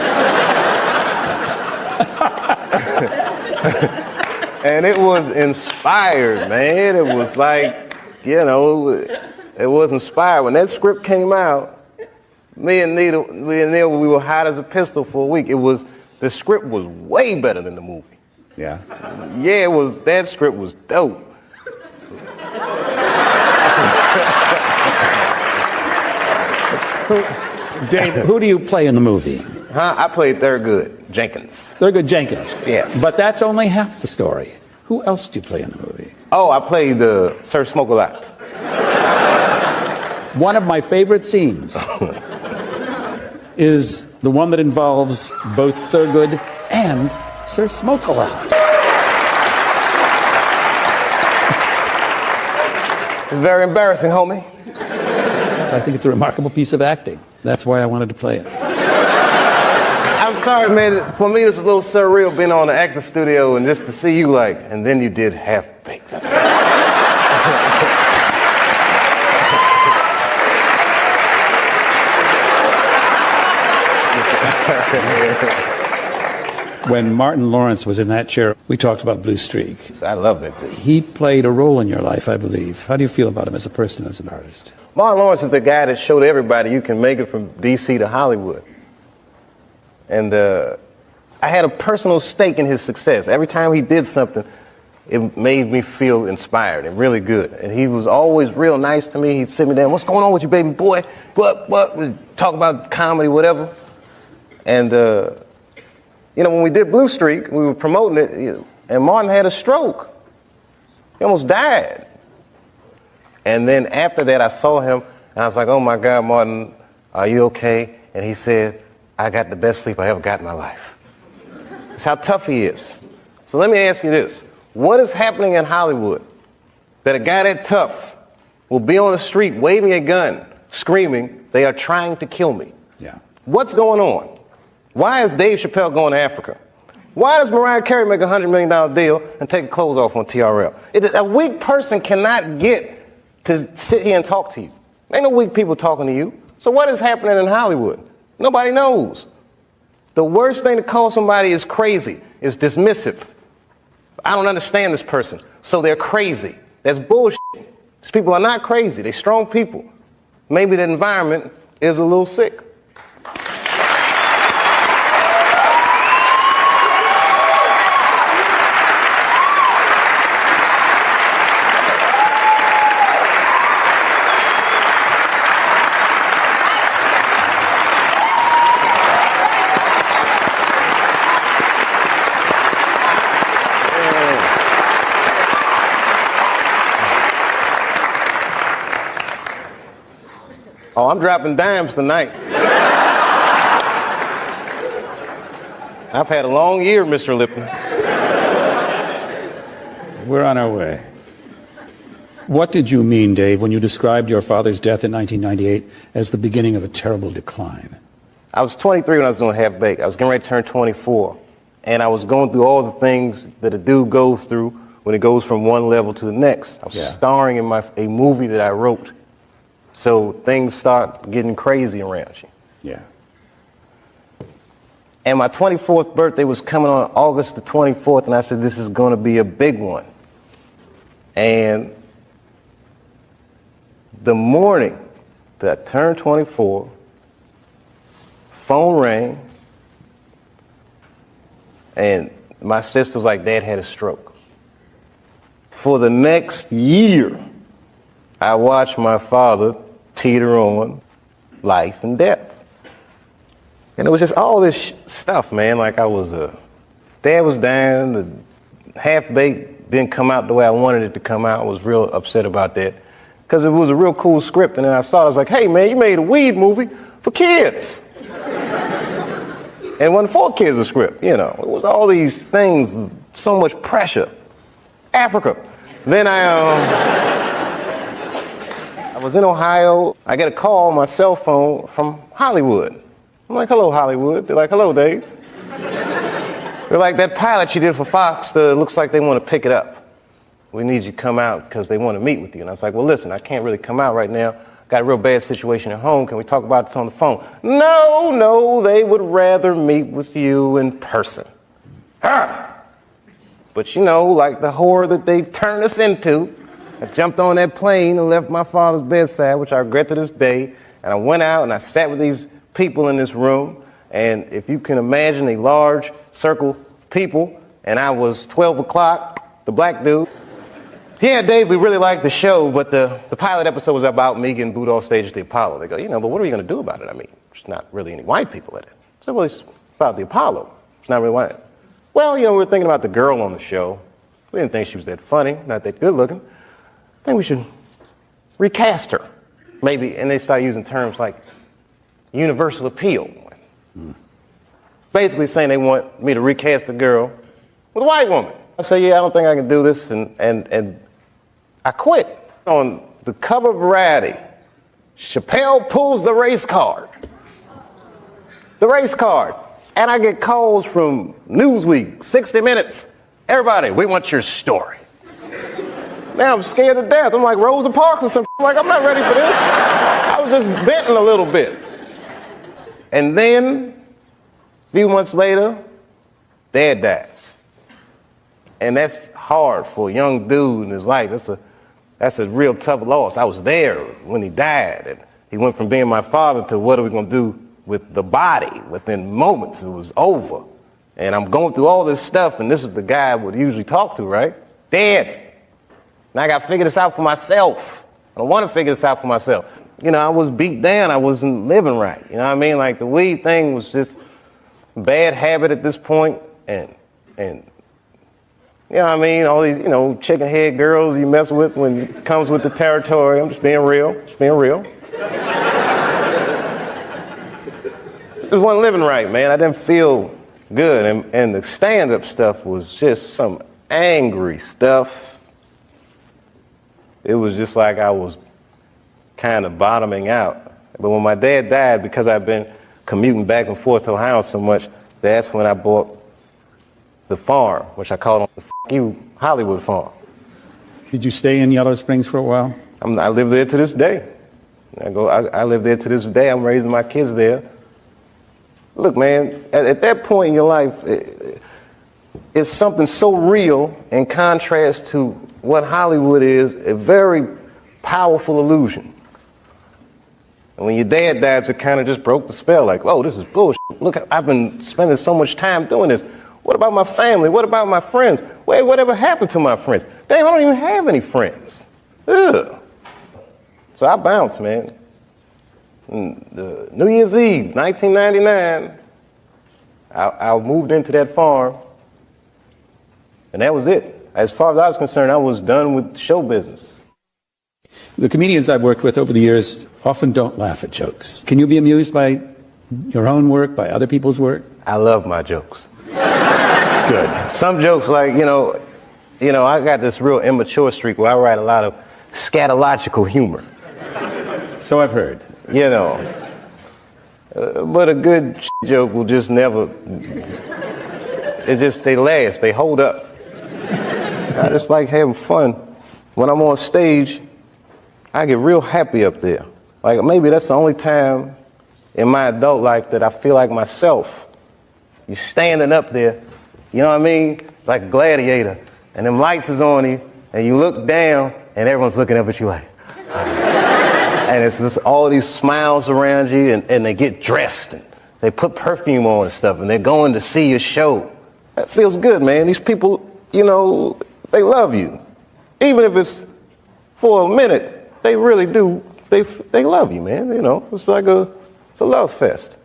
And it was inspired, man. It was like, you know, it was inspired. When that script came out, me and Neil, we were hot as a pistol for a week. The script was way better than the movie. Yeah? Yeah, that script was dope. Dave, who do you play in the movie? I played Thurgood Jenkins. Thurgood Jenkins? Yes. But that's only half the story. Who else do you play in the movie? Oh, I played Sir Smoke-A-Lot. One of my favorite scenes is the one that involves both Thurgood and Sir Smoke-A-Lot. It's very embarrassing, homie. So I think it's a remarkable piece of acting. That's why I wanted to play it. I'm sorry, man. For me, it's a little surreal being on the actor studio and just to see you like, and then you did Half-Baked. When Martin Lawrence was in that chair, we talked about Blue Streak. I love that dude. He played a role in your life, I believe. How do you feel about him as a person, as an artist? Martin Lawrence is the guy that showed everybody you can make it from D.C. to Hollywood. And I had a personal stake in his success. Every time he did something, it made me feel inspired and really good. And he was always real nice to me. He'd sit me down, what's going on with you, baby boy? What? We'd talk about comedy, whatever. And, you know, when we did Blue Streak, we were promoting it, and Martin had a stroke. He almost died. And then after that, I saw him, and I was like, oh my God, Martin, are you okay? And he said, I got the best sleep I ever got in my life. That's how tough he is. So let me ask you this. What is happening in Hollywood that a guy that tough will be on the street waving a gun, screaming, they are trying to kill me? Yeah. What's going on? Why is Dave Chappelle going to Africa? Why does Mariah Carey make a $100 million deal and take her clothes off on TRL? A weak person cannot get to sit here and talk to you. Ain't no weak people talking to you. So what is happening in Hollywood? Nobody knows. The worst thing to call somebody is crazy, is dismissive. I don't understand this person, so they're crazy. That's bullshit. These people are not crazy. They're strong people. Maybe the environment is a little sick. Oh, I'm dropping dimes tonight. I've had a long year, Mr. Lipton. We're on our way. What did you mean, Dave, when you described your father's death in 1998 as the beginning of a terrible decline? I was 23 when I was doing Half-Baked. I was getting ready to turn 24. And I was going through all the things that a dude goes through when it goes from one level to the next. I was starring in a movie that I wrote. So things start getting crazy around you. Yeah. And my 24th birthday was coming on August the 24th, and I said, this is going to be a big one. And the morning that I turned 24, phone rang, and my sister was like, Dad had a stroke. For the next year, I watched my father teeter on life and death. And it was just all this stuff, man. Like Dad was dying, the Half-Baked didn't come out the way I wanted it to come out. I was real upset about that. Because it was a real cool script, and then I saw it, I was like, hey man, you made a weed movie for kids. And it wasn't for kids, the script, you know. It was all these things, so much pressure. Africa. Then I was in Ohio. I get a call on my cell phone from Hollywood. I'm like, hello, Hollywood. They're like, hello, Dave. They're like, that pilot you did for Fox, looks like they want to pick it up. We need you to come out because they want to meet with you. And I was like, well, listen, I can't really come out right now. Got a real bad situation at home. Can we talk about this on the phone? No, they would rather meet with you in person. But you know, like the horror that they turned us into, I jumped on that plane and left my father's bedside, which I regret to this day. And I went out and I sat with these people in this room. And if you can imagine a large circle of people, and I was 12 o'clock, the black dude. Yeah, Dave, we really liked the show, but the pilot episode was about me getting booed off stage at the Apollo. They go, but what are we going to do about it? I mean, there's not really any white people in it. So, well, it's about the Apollo. It's not really white. Well, we were thinking about the girl on the show. We didn't think she was that funny, not that good looking. I think we should recast her, maybe. And they started using terms like universal appeal. Basically saying they want me to recast a girl with a white woman. I said, yeah, I don't think I can do this, and I quit. On the cover of Variety, Chappelle pulls the race card. The race card. And I get calls from Newsweek, 60 Minutes. Everybody, we want your story. Now I'm scared to death. I'm like Rosa Parks or something. I'm like, I'm not ready for this. I was just venting a little bit. And then, a few months later, Dad dies. And that's hard for a young dude in his life. That's a real tough loss. I was there when he died. And he went from being my father to what are we going to do with the body? Within moments, it was over. And I'm going through all this stuff, and this is the guy I would usually talk to, right? Dad. Now I got to figure this out for myself. I don't want to figure this out for myself. You know, I was beat down. I wasn't living right. You know what I mean? Like, the weed thing was just a bad habit at this point. And you know what I mean? All these, you know, chicken head girls you mess with when it comes with the territory. I'm just being real. Just being real. Just wasn't living right, man. I didn't feel good. And the stand-up stuff was just some angry stuff. It was just like I was kind of bottoming out. But when my dad died, because I've been commuting back and forth to Ohio so much, that's when I bought the farm, which I called the F*** you Hollywood farm. Did you stay in Yellow Springs for a while? I live there to this day. I live there to this day. I'm raising my kids there. Look, man, at that point in your life, it's something so real in contrast to what Hollywood is, a very powerful illusion. And when your dad died, it kind of just broke the spell. Like, whoa, this is bullshit. Look, I've been spending so much time doing this. What about my family? What about my friends? Wait, whatever happened to my friends? Damn, I don't even have any friends. Ugh. So I bounced, man. New Year's Eve, 1999, I moved into that farm, and that was it. As far as I was concerned, I was done with show business. The comedians I've worked with over the years often don't laugh at jokes. Can you be amused by your own work, by other people's work? I love my jokes. Good. Some jokes, like, you know, I got this real immature streak where I write a lot of scatological humor. So I've heard. You know, but a good joke will just never, they last, they hold up. I just like having fun. When I'm on stage, I get real happy up there. Like, maybe that's the only time in my adult life that I feel like myself. You're standing up there, you know what I mean? Like a gladiator, and them lights is on you, and you look down, and everyone's looking up at you like, and it's just all these smiles around you, and they get dressed, and they put perfume on and stuff, and they're going to see your show. That feels good, man. These people, you know, they love you. Even if it's for a minute, they really do. They love you, man. You know, it's like it's a love fest.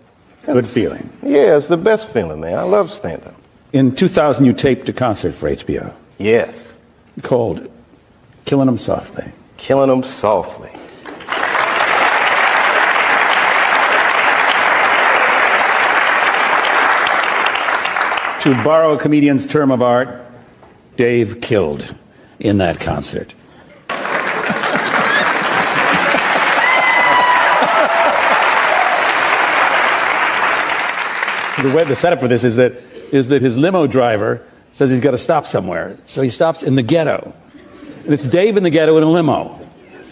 Good feeling. Yeah, it's the best feeling, man. I love stand-up. In 2000, you taped a concert for HBO. Yes. Called Killing 'Em Softly. Killing 'Em Softly. To borrow a comedian's term of art, Dave killed in that concert. The setup for this is that his limo driver says he's got to stop somewhere. So he stops in the ghetto. And it's Dave in the ghetto in a limo. Yes.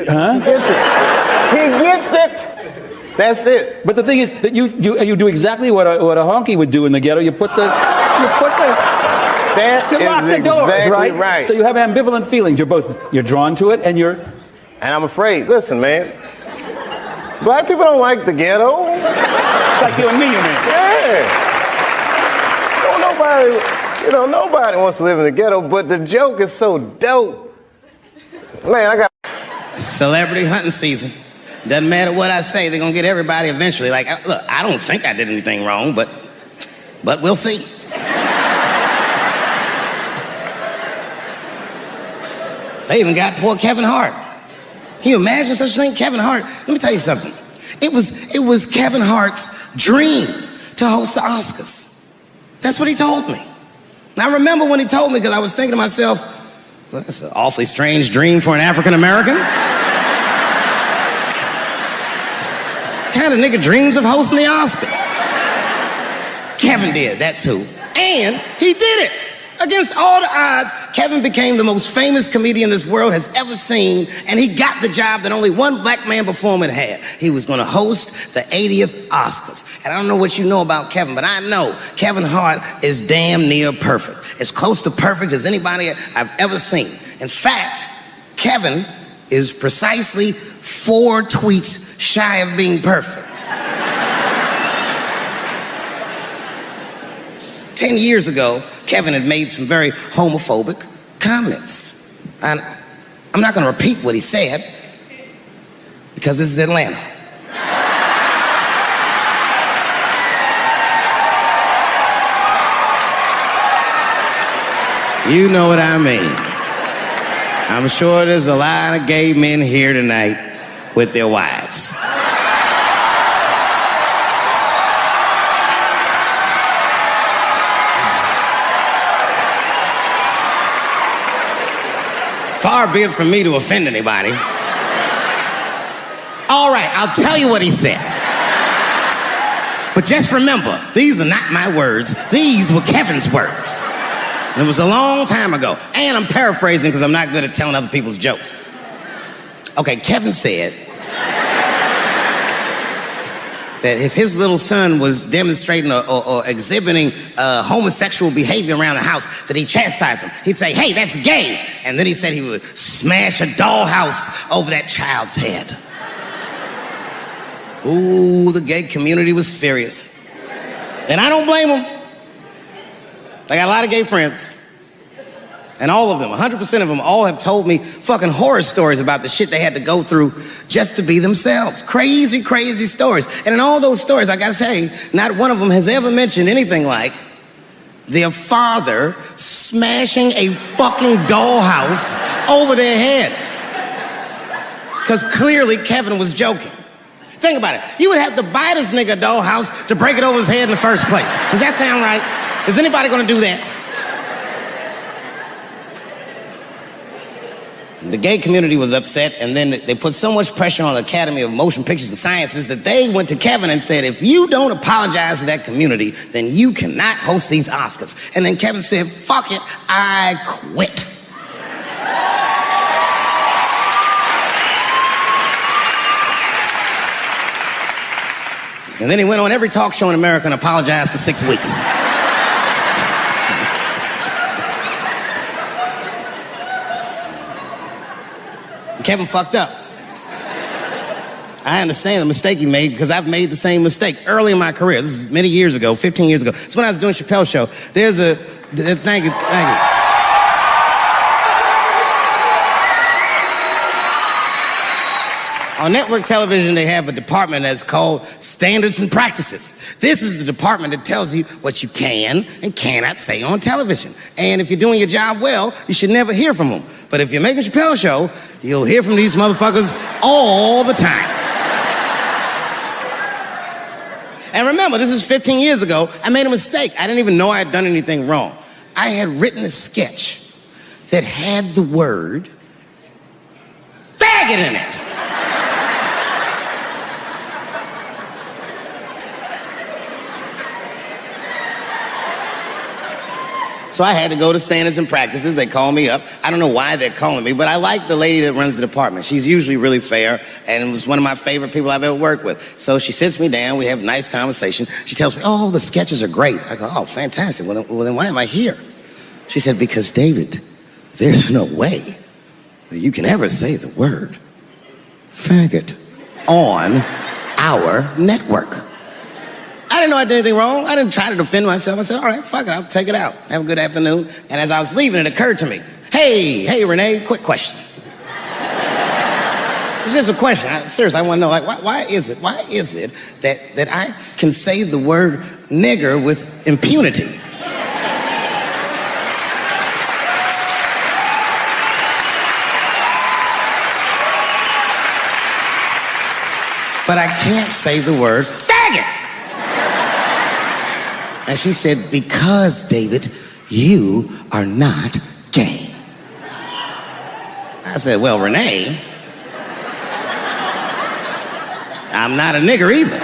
Huh? He gets it. That's it. But the thing is that you do exactly what a honky would do in the ghetto. You lock the doors, exactly right? So you have ambivalent feelings. You're drawn to it, and And I'm afraid. Listen, man. Black people don't like the ghetto. Like you and me, you mean? Yeah. Nobody wants to live in the ghetto, but the joke is so dope. Man, I got celebrity hunting season. Doesn't matter what I say, they're gonna get everybody eventually. Like, look, I don't think I did anything wrong, but we'll see. They even got poor Kevin Hart. Can you imagine such a thing? Kevin Hart, let me tell you something. It was Kevin Hart's dream to host the Oscars. That's what he told me. And I remember when he told me, because I was thinking to myself, well, that's an awfully strange dream for an African American. Kind of nigga dreams of hosting the Oscars. Kevin did, that's who. And he did it. Against all the odds, Kevin became the most famous comedian this world has ever seen, and he got the job that only one black man before him had had. He was going to host the 80th Oscars. And I don't know what you know about Kevin, but I know Kevin Hart is damn near perfect. As close to perfect as anybody I've ever seen. In fact, Kevin is precisely 4 tweets shy of being perfect. 10 years ago, Kevin had made some very homophobic comments. And I'm not going to repeat what he said, because this is Atlanta. You know what I mean. I'm sure there's a lot of gay men here tonight with their wives. Far be it from me to offend anybody. All right, I'll tell you what he said. But just remember, these are not my words. These were Kevin's words. And it was a long time ago. And I'm paraphrasing because I'm not good at telling other people's jokes. Okay, Kevin said that if his little son was demonstrating or exhibiting homosexual behavior around the house, that he'd chastise him. He'd say, hey, that's gay. And then he said he would smash a dollhouse over that child's head. Ooh, the gay community was furious. And I don't blame them. I got a lot of gay friends. And all of them, 100% of them, all have told me fucking horror stories about the shit they had to go through just to be themselves. Crazy, crazy stories. And in all those stories, I gotta say, not one of them has ever mentioned anything like their father smashing a fucking dollhouse over their head. Because clearly Kevin was joking. Think about it. You would have to buy this nigga a dollhouse to break it over his head in the first place. Does that sound right? Is anybody gonna do that? The gay community was upset, and then they put so much pressure on the Academy of Motion Pictures and Sciences that they went to Kevin and said, if you don't apologize to that community, then you cannot host these Oscars. And then Kevin said, fuck it, I quit. And then he went on every talk show in America and apologized for 6 weeks. Kevin fucked up. I understand the mistake he made because I've made the same mistake early in my career. This is many years ago, 15 years ago. It's when I was doing Chappelle Show. Thank you. On network television, they have a department that's called Standards and Practices. This is the department that tells you what you can and cannot say on television. And if you're doing your job well, you should never hear from them. But if you're making a Chappelle Show, you'll hear from these motherfuckers all the time. And remember, this is 15 years ago. I made a mistake. I didn't even know I had done anything wrong. I had written a sketch that had the word faggot in it. So I had to go to Standards and Practices. They call me up. I don't know why they're calling me, but I like the lady that runs the department. She's usually really fair and was one of my favorite people I've ever worked with. So she sits me down. We have a nice conversation. She tells me, oh, the sketches are great. I go, oh, fantastic. Well, then why am I here? She said, because, David, there's no way that you can ever say the word faggot on our network. I didn't know I did anything wrong. I didn't try to defend myself. I said, all right, fuck it, I'll take it out. Have a good afternoon. And as I was leaving, it occurred to me, hey, Renee, quick question. It's just a question. Seriously, I want to know, like, why is it that I can say the word nigger with impunity? but I can't say the word faggot. And she said, because, David, you are not gay. I said, well, Renee, I'm not a nigger either.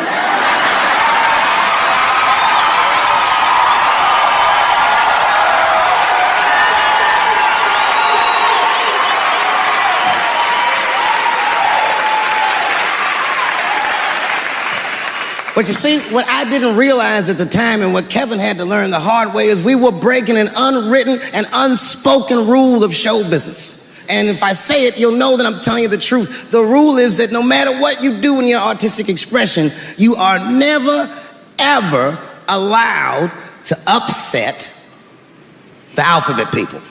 But you see, what I didn't realize at the time and what Kevin had to learn the hard way is we were breaking an unwritten and unspoken rule of show business. And if I say it, you'll know that I'm telling you the truth. The rule is that no matter what you do in your artistic expression, you are never, ever allowed to upset the alphabet people.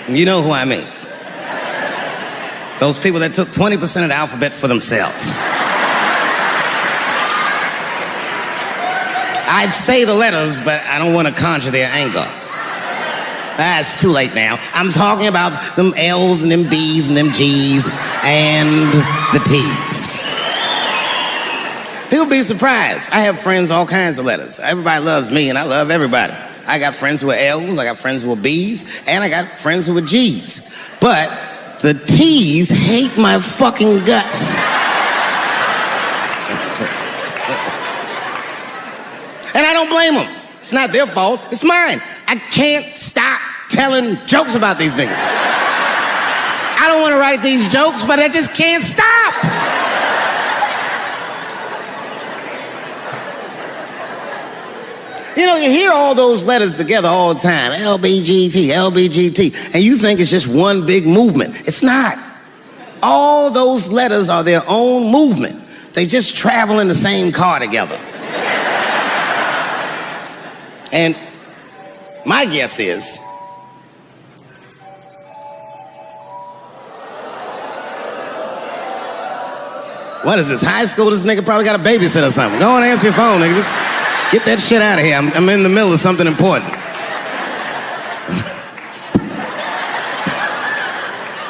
You know who I mean. Those people that took 20% of the alphabet for themselves. I'd say the letters, but I don't want to conjure their anger. It's too late now. I'm talking about them L's and them B's and them G's and the T's. People be surprised. I have friends, all kinds of letters. Everybody loves me and I love everybody. I got friends who are L's, I got friends who are B's, and I got friends who are G's. But the T's hate my fucking guts. And I don't blame them. It's not their fault, it's mine. I can't stop telling jokes about these things. I don't want to write these jokes, but I just can't stop. You know, you hear all those letters together all the time, LBGT, LBGT, and you think it's just one big movement. It's not. All those letters are their own movement. They just travel in the same car together. And my guess is, what is this, high school? This nigga probably got a babysitter or something. Go on and answer your phone, nigga. Just get that shit out of here. I'm in the middle of something important.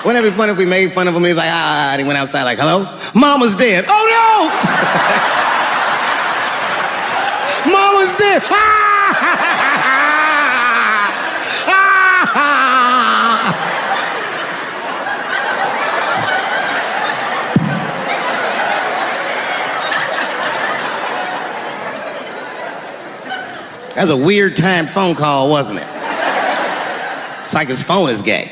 Wouldn't it be funny if we made fun of him? He's like, and he went outside like, hello? Mama's dead. Oh no! Mama's dead. That's a weird timed phone call, wasn't it? It's like his phone is gay.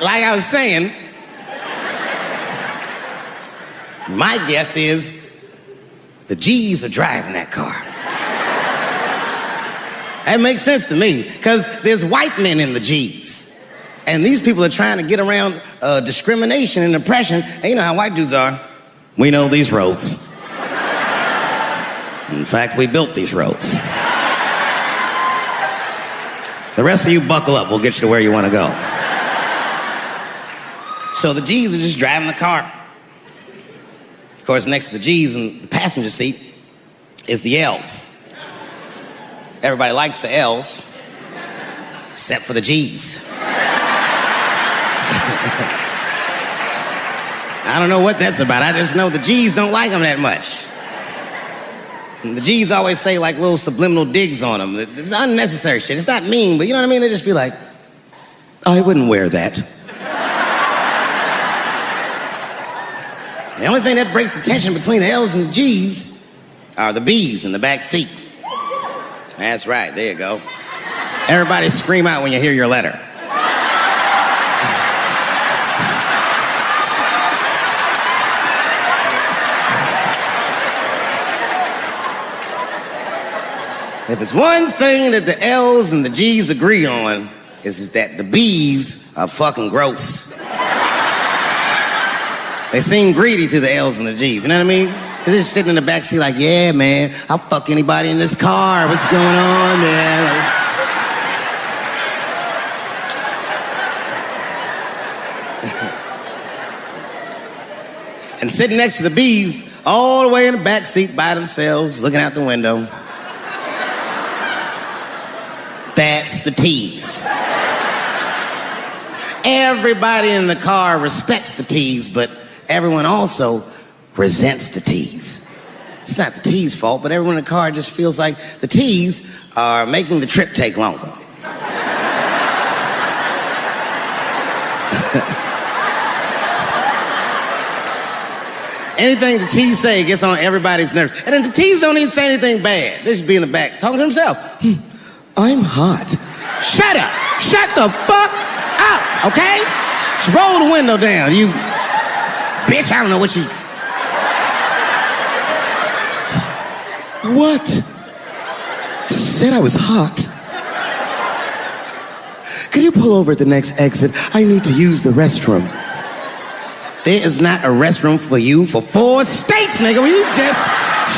Like I was saying, my guess is the G's are driving that car. That makes sense to me, because there's white men in the G's. And these people are trying to get around discrimination and oppression. And you know how white dudes are. We know these roads. In fact, we built these roads. The rest of you buckle up. We'll get you to where you want to go. So the G's are just driving the car. Of course, next to the G's in the passenger seat is the L's. Everybody likes the L's, except for the G's. I don't know what that's about. I just know the G's don't like them that much. And the G's always say like little subliminal digs on them. It's unnecessary shit. It's not mean, but you know what I mean? They just be like, I wouldn't wear that. The only thing that breaks the tension between the L's and the G's are the B's in the back seat. That's right, there you go. Everybody scream out when you hear your letter. If it's one thing that the L's and the G's agree on, is that the B's are fucking gross. They seem greedy to the L's and the G's, you know what I mean? They're just sitting in the back seat like, yeah, man, I'll fuck anybody in this car. What's going on, man? And sitting next to the bees, all the way in the back seat by themselves, looking out the window. That's the tease. Everybody in the car respects the tease, but everyone also resents the tease. It's not the tease fault, but everyone in the car just feels like the tease are making the trip take longer. Anything the tease say gets on everybody's nerves. And then the tease don't even say anything bad. They just be in the back talking to himself. I'm hot. Shut up. Shut the fuck up, okay? Just roll the window down, you bitch. I don't know what you... What? Just said I was hot. Could you pull over at the next exit? I need to use the restroom. There is not a restroom for you for 4 states, nigga. Will you just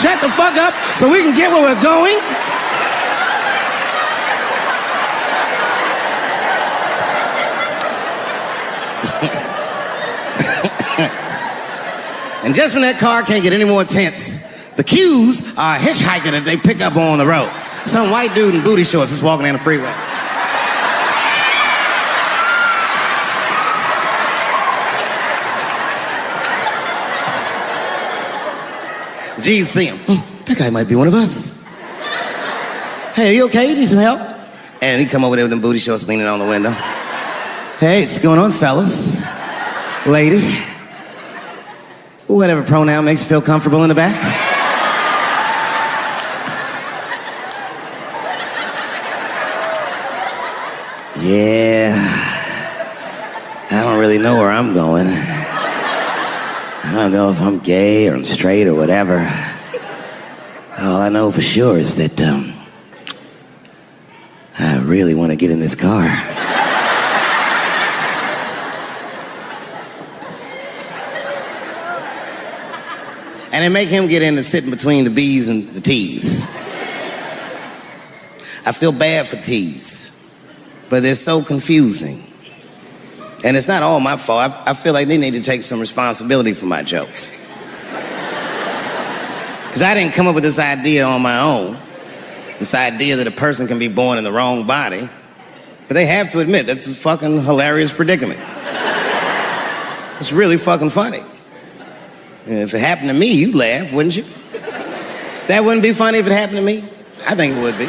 shut the fuck up so we can get where we're going? And just when that car can't get any more tense, the cues are a hitchhiker that they pick up on the road. Some white dude in booty shorts is walking down the freeway. The G's see him. That guy might be one of us. Hey, are you okay? Need some help? And he come over there with them booty shorts leaning on the window. Hey, what's going on, fellas? Lady? Whatever pronoun makes you feel comfortable in the back. Yeah, I don't really know where I'm going. I don't know if I'm gay or I'm straight or whatever. All I know for sure is that I really want to get in this car. And they make him get in and sit in between the B's and the T's. I feel bad for T's, but they're so confusing. And it's not all my fault. I feel like they need to take some responsibility for my jokes. Because I didn't come up with this idea on my own. This idea that a person can be born in the wrong body. But they have to admit, that's a fucking hilarious predicament. It's really fucking funny. If it happened to me, you'd laugh, wouldn't you? That wouldn't be funny if it happened to me? I think it would be.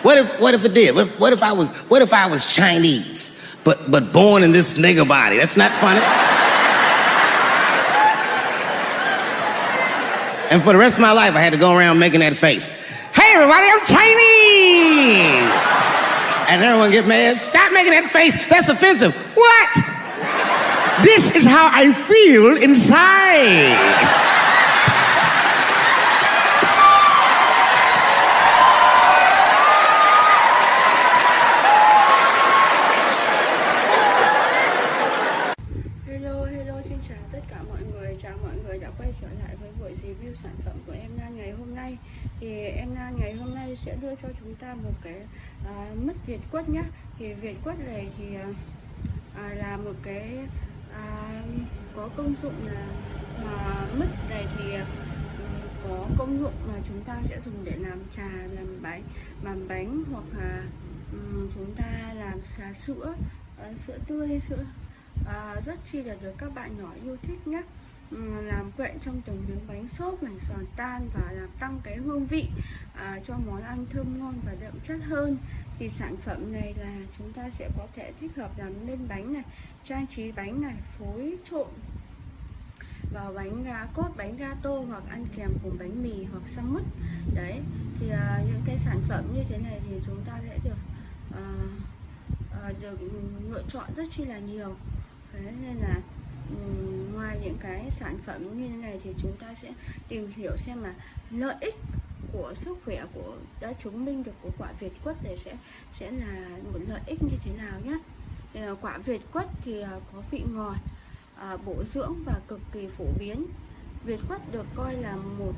What if it did? What if I was Chinese, but born in this nigga body? That's not funny. And for the rest of my life, I had to go around making that face. Hey, everybody, I'm Chinese! And everyone get mad. Stop making that face. That's offensive. What? This is how I feel inside. Hello, xin chào tất cả mọi người. Chào mọi người đã quay trở lại với buổi review sản phẩm của em Nan ngày hôm nay. Thì em Nan ngày hôm nay sẽ đưa cho chúng ta một cái mứt Việt quất nhá. Thì Việt quất này thì là một cái có công dụng là mứt này thì có công dụng mà chúng ta sẽ dùng để làm trà, làm bánh hoặc là chúng ta làm trà sữa, sữa tươi, sữa rất chi là được các bạn nhỏ yêu thích nhé. Làm quện trong từng miếng bánh xốp này, giòn tan và làm tăng cái hương vị cho món ăn thơm ngon và đậm chất hơn. Thì sản phẩm này là chúng ta sẽ có thể thích hợp làm lên bánh này, trang trí bánh này, phối trộn vào bánh cốt, bánh gato hoặc ăn kèm cùng bánh mì hoặc xăm mứt. Đấy, thì những cái sản phẩm như thế này thì chúng ta sẽ được lựa chọn rất chi là nhiều. Thế nên là ngoài những cái sản phẩm như thế này thì chúng ta sẽ tìm hiểu xem là lợi ích của sức khỏe của đã chứng minh được của quả Việt quất này sẽ là một lợi ích như thế nào nhé. Quả Việt quất thì có vị ngọt, bổ dưỡng và cực kỳ phổ biến. Việt quất được coi là một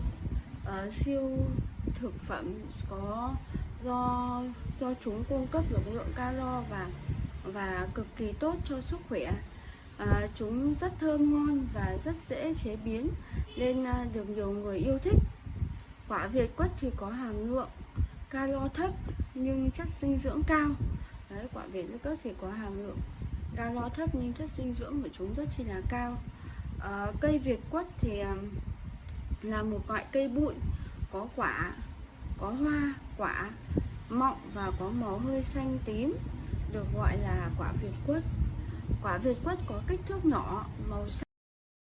siêu thực phẩm có do chúng cung cấp được lượng calo và cực kỳ tốt cho sức khỏe. Chúng rất thơm ngon và rất dễ chế biến nên được nhiều người yêu thích. Quả Việt quất thì có hàm lượng calo thấp nhưng chất dinh dưỡng cao. Đấy, quả Việt quất thì có hàm lượng calo thấp nhưng chất dinh dưỡng của chúng rất chi là cao. Cây Việt quất thì là một loại cây bụi có quả, có hoa, quả mọng và có màu hơi xanh tím, được gọi là quả Việt quất. Quả Việt quất có kích thước nhỏ, màu